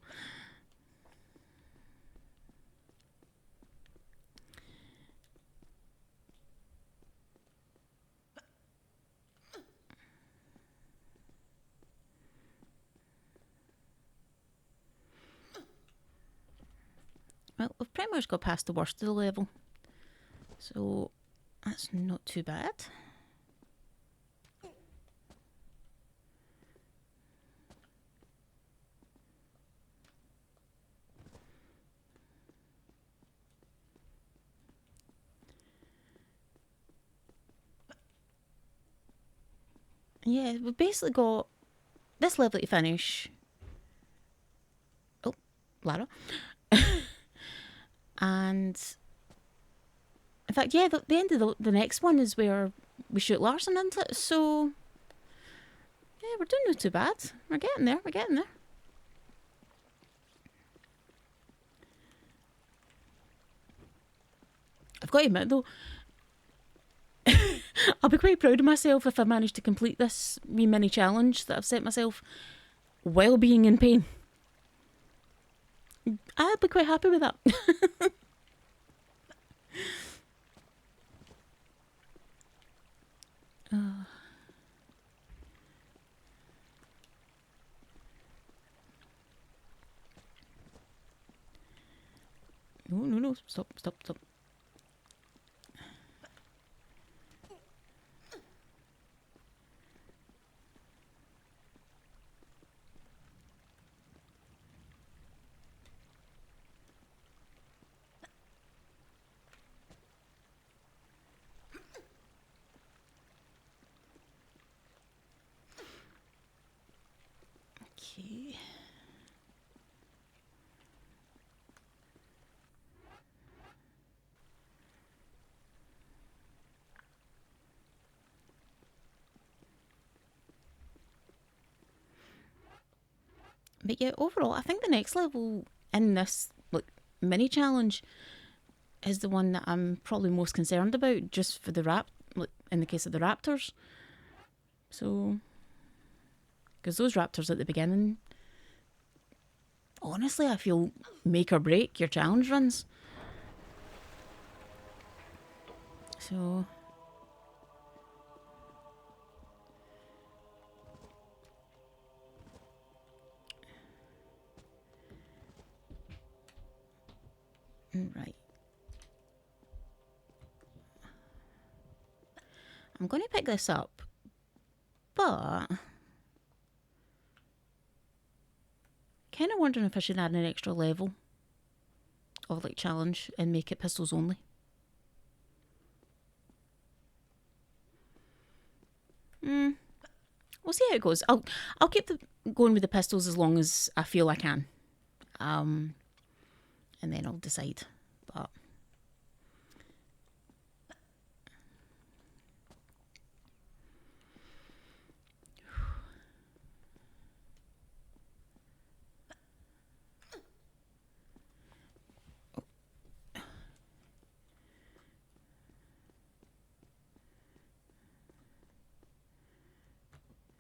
Well, we've pretty much got past the worst of the level, so that's not too bad. Yeah, we've basically got this level to finish. Oh, Lara. And in fact, yeah, the end of the next one is where we shoot Larson into it. So yeah, we're doing not too bad. We're getting there. We're getting there. I've got to admit though, I'll be quite proud of myself if I manage to complete this wee mini challenge that I've set myself while being in pain. I'd be quite happy with that. No, no, no. Stop, stop, stop. Okay. But yeah, overall, I think the next level in this mini challenge is the one that I'm probably most concerned about, just for the in the case of the raptors. So, because those raptors at the beginning, honestly, I feel make or break your challenge runs. So, right. I'm going to pick this up, but kind of wondering if I should add an extra level of challenge and make it pistols only. We'll see how it goes. I'll keep going with the pistols as long as I feel I can, and then I'll decide. But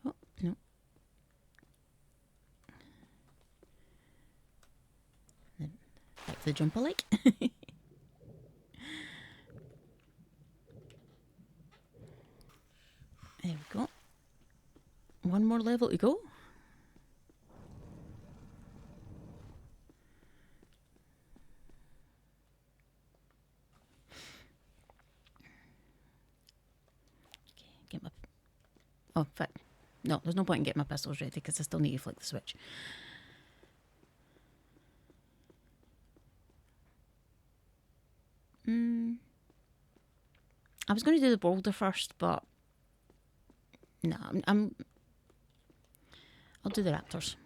oh no. Back to the jumper like. There we go. One more level to go. Oh, in fact, no, there's no point in getting my pistols ready because I still need to flick the switch. I was going to do the boulder first, but no, I'll do the raptors.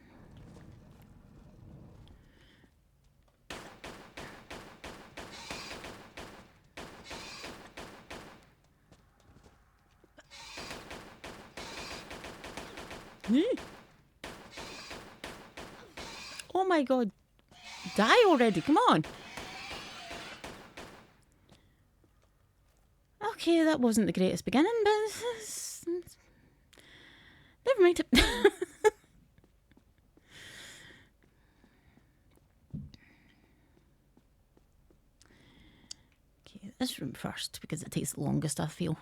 Oh my god. Die already, come on. Okay, that wasn't the greatest beginning, but never mind. Okay, this room first because it takes the longest, I feel.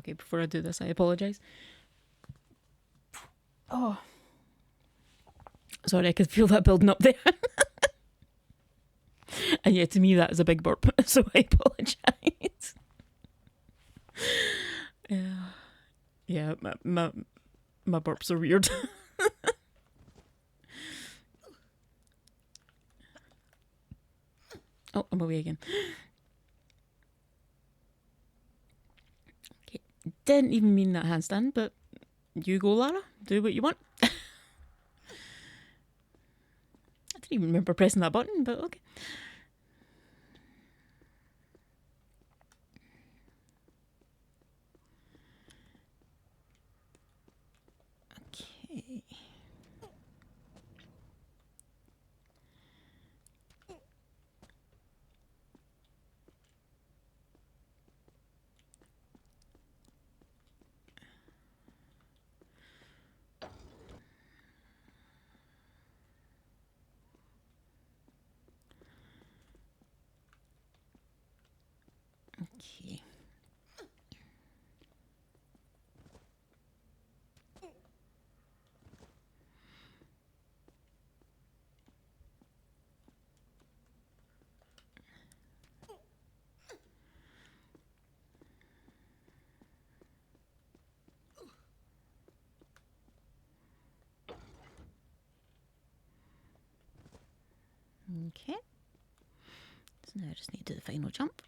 Okay, before I do this, I apologise. Oh. Sorry, I could feel that building up there. And yeah, to me, that is a big burp, so I apologise. Yeah, my burps are weird. Oh, I'm away again. Okay, didn't even mean that handstand, but you go, Lara. Do what you want. I didn't even remember pressing that button, but okay. Okay. Okay. Okay. So now I just need to do the final jump.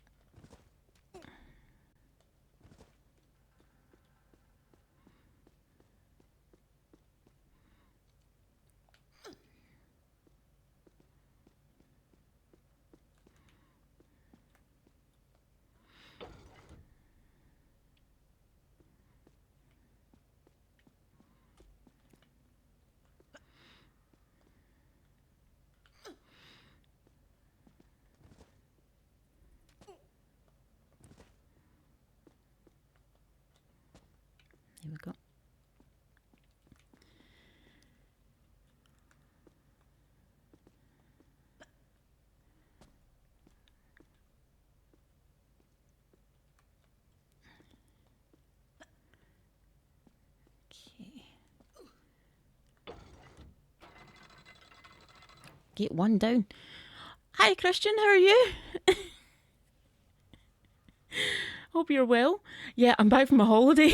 There we go. Okay. Gate 1 down. Hi Christian, how are you? Hope you're well. Yeah, I'm back from a holiday.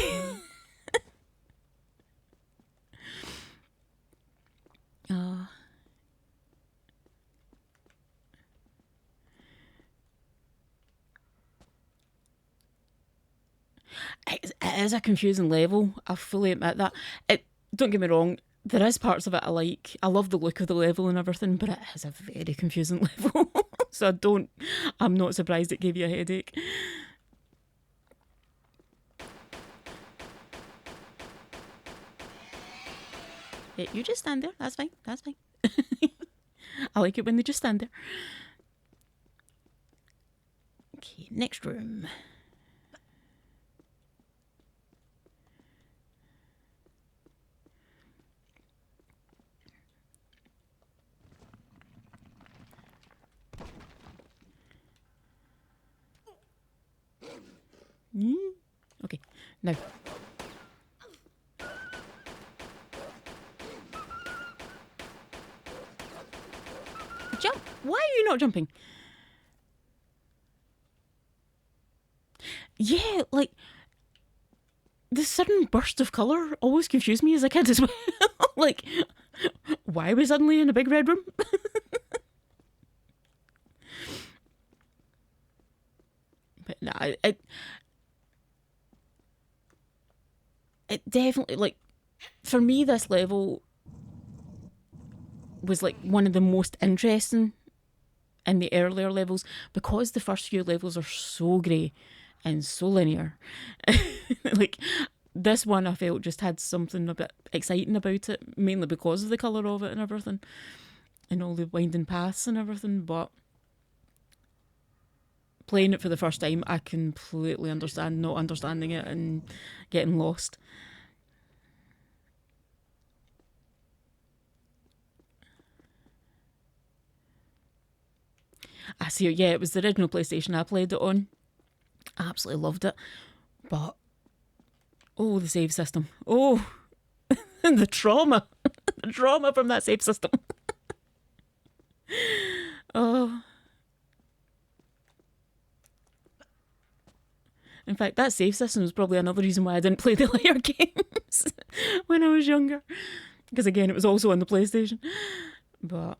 It is a confusing level. I fully admit that. Don't get me wrong. There is parts of it I like. I love the look of the level and everything, but it is a very confusing level. So I'm not surprised it gave you a headache. Yeah, you just stand there. That's fine. That's fine. I like it when they just stand there. next room. Okay, now. Jump! Why are you not jumping? Yeah, like, the sudden burst of colour always confused me as a kid as well. Like, why are we suddenly in a big red room? But no, it definitely, like, for me, this level was like one of the most interesting in the earlier levels because the first few levels are so grey and so linear. Like, this one I felt just had something a bit exciting about it, mainly because of the colour of it and everything, and all the winding paths and everything. But playing it for the first time, I completely understand not understanding it and getting lost. I see. Yeah, it was the original PlayStation I played it on. I absolutely loved it. But, oh, the save system. Oh, the trauma. The trauma from that save system. Oh. In fact, that save system was probably another reason why I didn't play the later games when I was younger. Because again, it was also on the PlayStation. But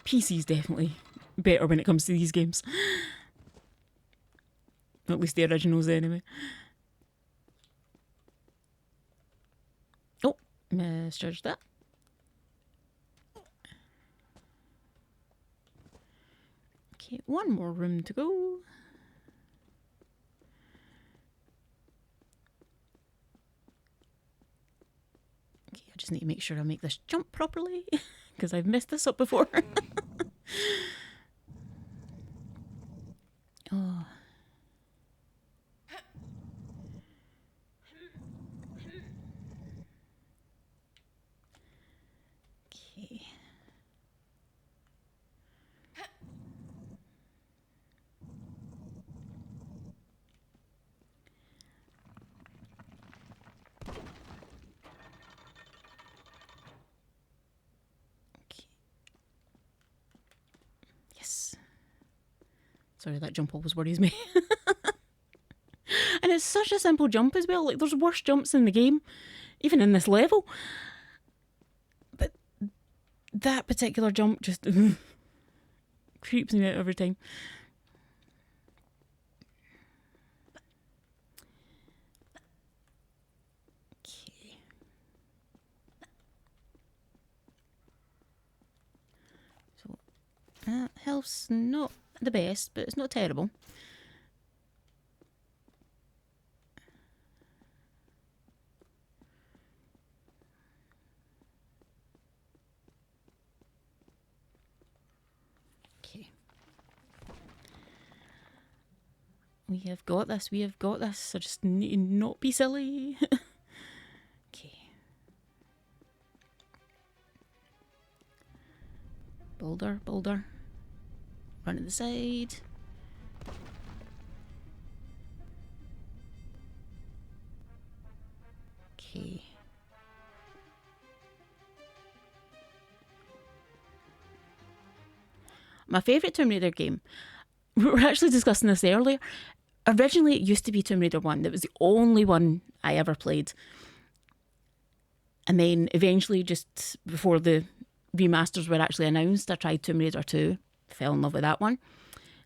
PC's definitely better when it comes to these games. At least the originals anyway. Oh, misjudged that. Okay, one more room to go. Okay, I just need to make sure I make this jump properly because I've messed this up before. Oh. Okay. Yes. Sorry, that jump always worries me. And it's such a simple jump as well. Like, there's worse jumps in the game, even in this level. But that particular jump just creeps me out every time. Okay. So, health's not the best, but it's not terrible. Okay. We have got this, we have got this. I just need to not be silly. Okay. Boulder, boulder. Run to the side. Okay. My favourite Tomb Raider game, we were actually discussing this earlier. Originally, it used to be Tomb Raider 1. That was the only one I ever played. And then eventually, just before the remasters were actually announced, I tried Tomb Raider 2, fell in love with that one.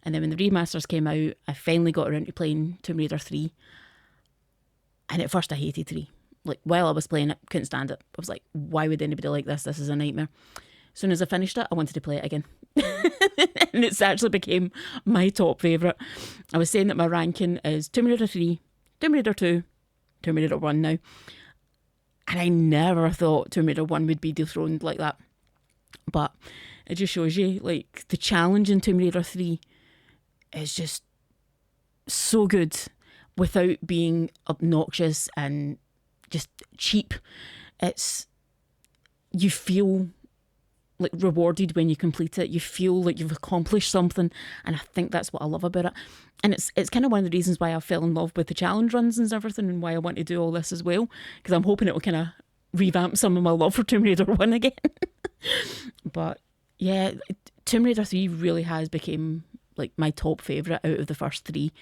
And then when the remasters came out, I finally got around to playing Tomb Raider 3. And at first I hated 3. Like, while I was playing it, couldn't stand it. I was like, why would anybody like this? This is a nightmare. As soon as I finished it, I wanted to play it again. And it's actually became my top favourite. I was saying that my ranking is Tomb Raider 3, Tomb Raider 2, Tomb Raider 1 now. And I never thought Tomb Raider 1 would be dethroned like that. But It just shows you, like, the challenge in Tomb Raider 3 is just so good without being obnoxious and just cheap. It's, you feel like rewarded when you complete it. You feel like you've accomplished something, and I think that's what I love about it. And it's kind of one of the reasons why I fell in love with the challenge runs and everything, and why I want to do all this as well, because I'm hoping it will kind of revamp some of my love for Tomb Raider 1 again. But yeah, Tomb Raider 3 really has become like my top favourite out of the first three.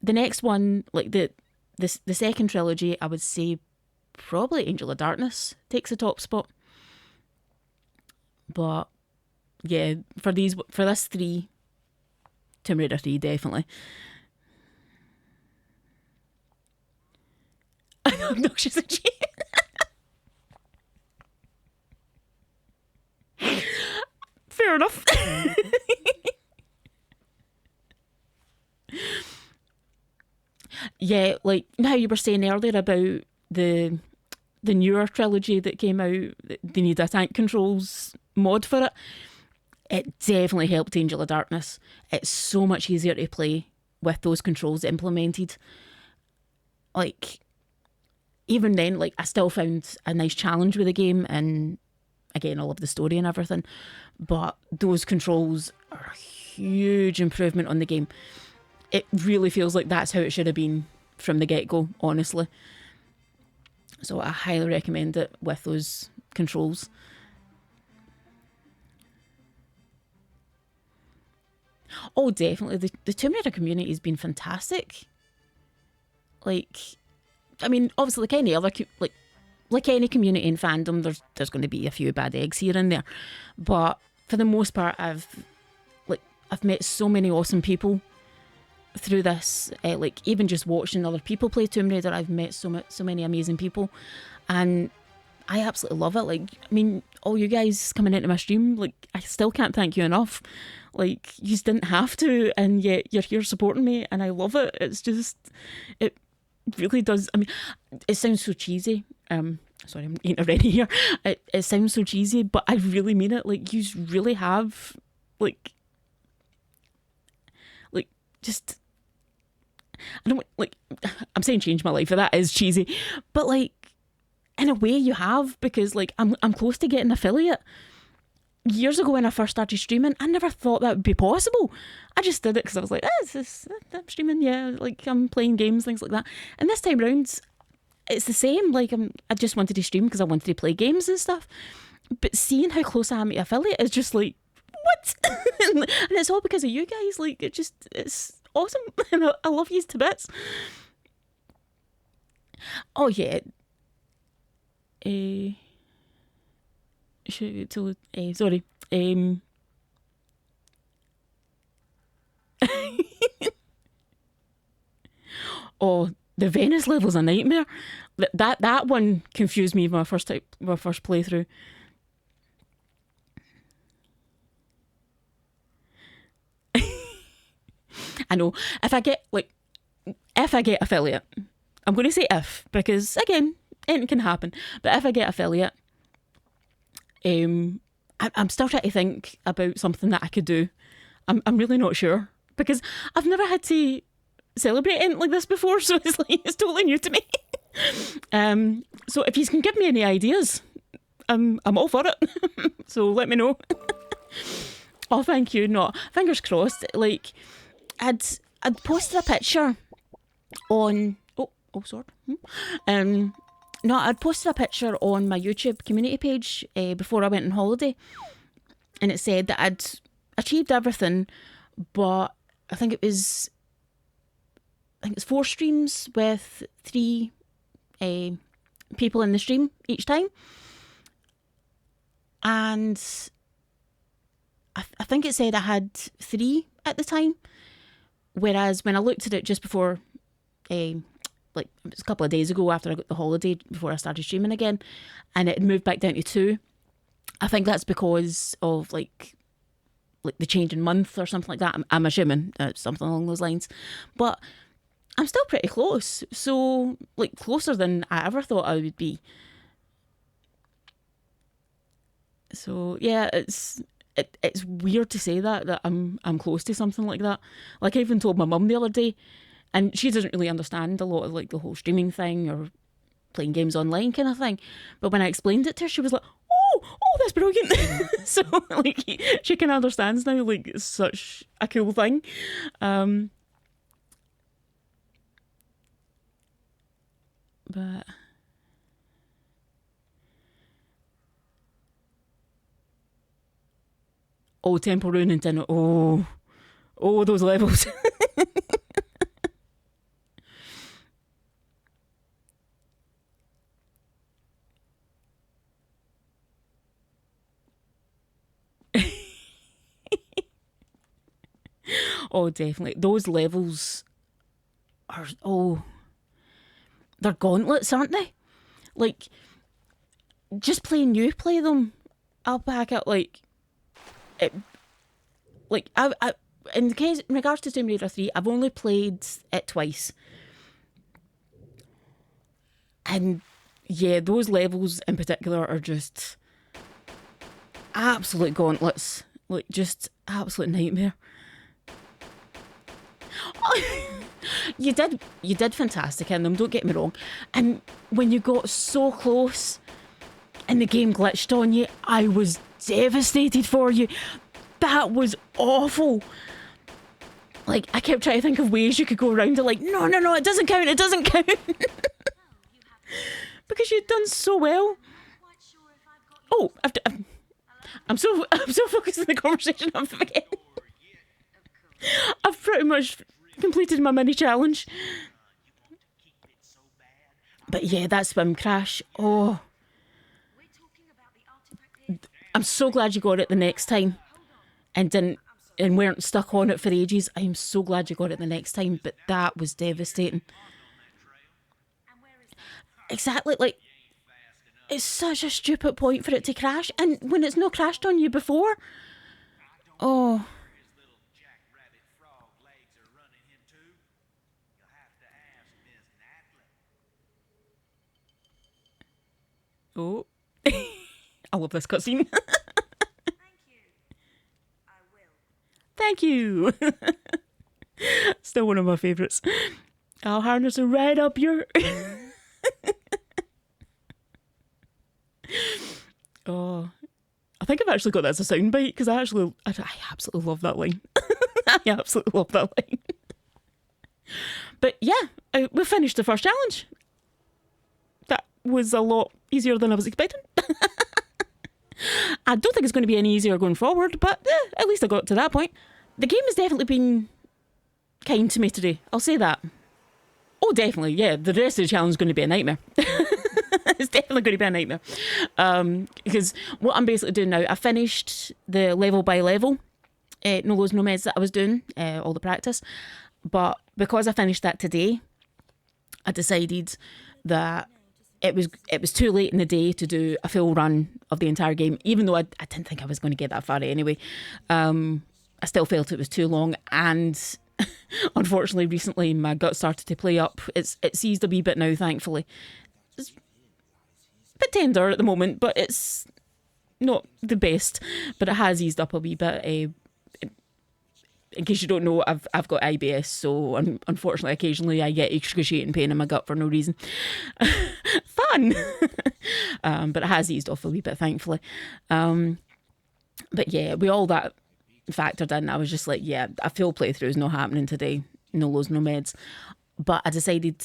The next one, like the second trilogy, I would say probably Angel of Darkness takes the top spot. But yeah, for this three, Tomb Raider 3 definitely. Obnoxious and cheap. Fair enough. Yeah, like how you were saying earlier about the newer trilogy that came out, they need a tank controls mod for it. It definitely helped Angel of Darkness. It's so much easier to play with those controls implemented. Like, even then, like, I still found a nice challenge with the game, and again, I love the story and everything, but those controls are a huge improvement on the game. It really feels like that's how it should have been from the get-go, honestly. So I highly recommend it with those controls. Oh, definitely. The Tomb Raider community has been fantastic. Like, I mean, obviously, like any other, like any community in fandom, there's going to be a few bad eggs here and there, but for the most part, I've met so many awesome people through this. Like, even just watching other people play Tomb Raider, I've met so many amazing people, and I absolutely love it. Like, I mean, all you guys coming into my stream, like, I still can't thank you enough. Like, you just didn't have to, and yet you're here supporting me, and I love it. It's just, it really does. I mean, it sounds so cheesy. Sorry, I'm eating already here. It sounds so cheesy, but I really mean it. Like, you really have, like just, I don't, like, I'm saying change my life, but that is cheesy, but like, in a way you have, because like I'm close to getting affiliate. Years ago when I first started streaming, I never thought that would be possible. I just did it because I was like, I'm streaming, yeah, like I'm playing games, things like that. And this time round, it's the same. Like, I just wanted to stream because I wanted to play games and stuff. But seeing how close I am to affiliate is just like, what? And it's all because of you guys. Like, it's awesome. And I love you to bits. Oh yeah. Sorry. Oh, the Venice level's a nightmare. That one confused me my first playthrough. I know. If I get affiliate, I'm going to say if, because again, anything can happen. But if I get affiliate, I'm still trying to think about something that I could do. I'm really not sure, because I've never had to celebrate anything like this before, so it's totally new to me. So if you can give me any ideas, I'm all for it. So let me know. Oh, thank you. No, fingers crossed. Like, I'd posted a picture on sword. No, I'd posted a picture on my YouTube community page before I went on holiday, and it said that I'd achieved everything, but I think it's 4 streams with 3 people in the stream each time, and I think it said I had 3 at the time, whereas when I looked at it just before, like it was a couple of days ago after I got the holiday, before I started streaming again, and it moved back down to 2. I think that's because of like the change in month or something like that. I'm assuming something along those lines, but I'm still pretty close. So like closer than I ever thought I would be. So yeah, it's weird to say that I'm close to something like that. Like I even told my mum the other day, and she doesn't really understand a lot of like the whole streaming thing or playing games online kind of thing. But when I explained it to her, she was like, "Oh, that's brilliant!" So like she kind of understands now. Like it's such a cool thing. But Temple Rune and Dinner. Those levels. Oh, definitely. Those levels are they're gauntlets, aren't they? Like just playing you play them, I'll back up it. Like I in the case in regards to Tomb Raider 3, I've only played it twice, and yeah, those levels in particular are just absolute gauntlets. Like just absolute nightmare. You did fantastic in them, don't get me wrong. And when you got so close and the game glitched on you, I was devastated for you. That was awful. Like, I kept trying to think of ways you could go around it, like, no, it doesn't count, it doesn't count. Because you'd done so well. Oh, I'm so focused on the conversation, I'm forgetting. I've pretty much completed my mini challenge. But yeah, that swim crash. Oh, I'm so glad you got it the next time and weren't stuck on it for ages. I am so glad you got it the next time, but that was devastating. Exactly, like it's such a stupid point for it to crash, and when it's not crashed on you before. Oh. Oh. I love this cutscene. Thank you. Still one of my favourites. I'll harness it right up your. Oh, I think I've actually got that as a soundbite because I absolutely love that line. I absolutely love that line. But yeah, we finished the first challenge. That was a lot easier than I was expecting. I don't think it's going to be any easier going forward, but at least I got to that point. The game has definitely been kind to me today. I'll say that. Oh, definitely, yeah. The rest of the challenge is going to be a nightmare. It's definitely going to be a nightmare. Because what I'm basically doing now, I finished the level by level, no lows, no meds that I was doing, all the practice. But because I finished that today, I decided that it was too late in the day to do a full run of the entire game, even though I didn't think I was going to get that far anyway. I still felt it was too long, and unfortunately recently my gut started to play up. It's eased a wee bit now, thankfully. It's a bit tender at the moment, but it's not the best, but it has eased up a wee bit. In case you don't know, I've got IBS, so unfortunately occasionally I get excruciating pain in my gut for no reason. Fun. But it has eased off a wee bit, thankfully. But yeah, with all that factored in, I was just like, yeah, a full playthrough is not happening today. No lows, no meds. But I decided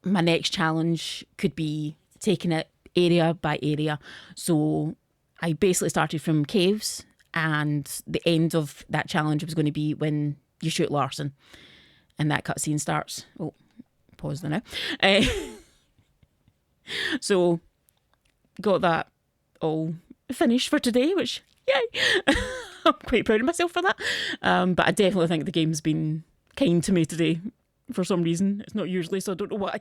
my next challenge could be taking it area by area. So I basically started from caves, and the end of that challenge was going to be when you shoot Larson, and that cutscene starts. Oh, pause there now. So got that all finished for today, which yay! I'm quite proud of myself for that. But I definitely think the game's been kind to me today for some reason. It's not usually, so I don't know why.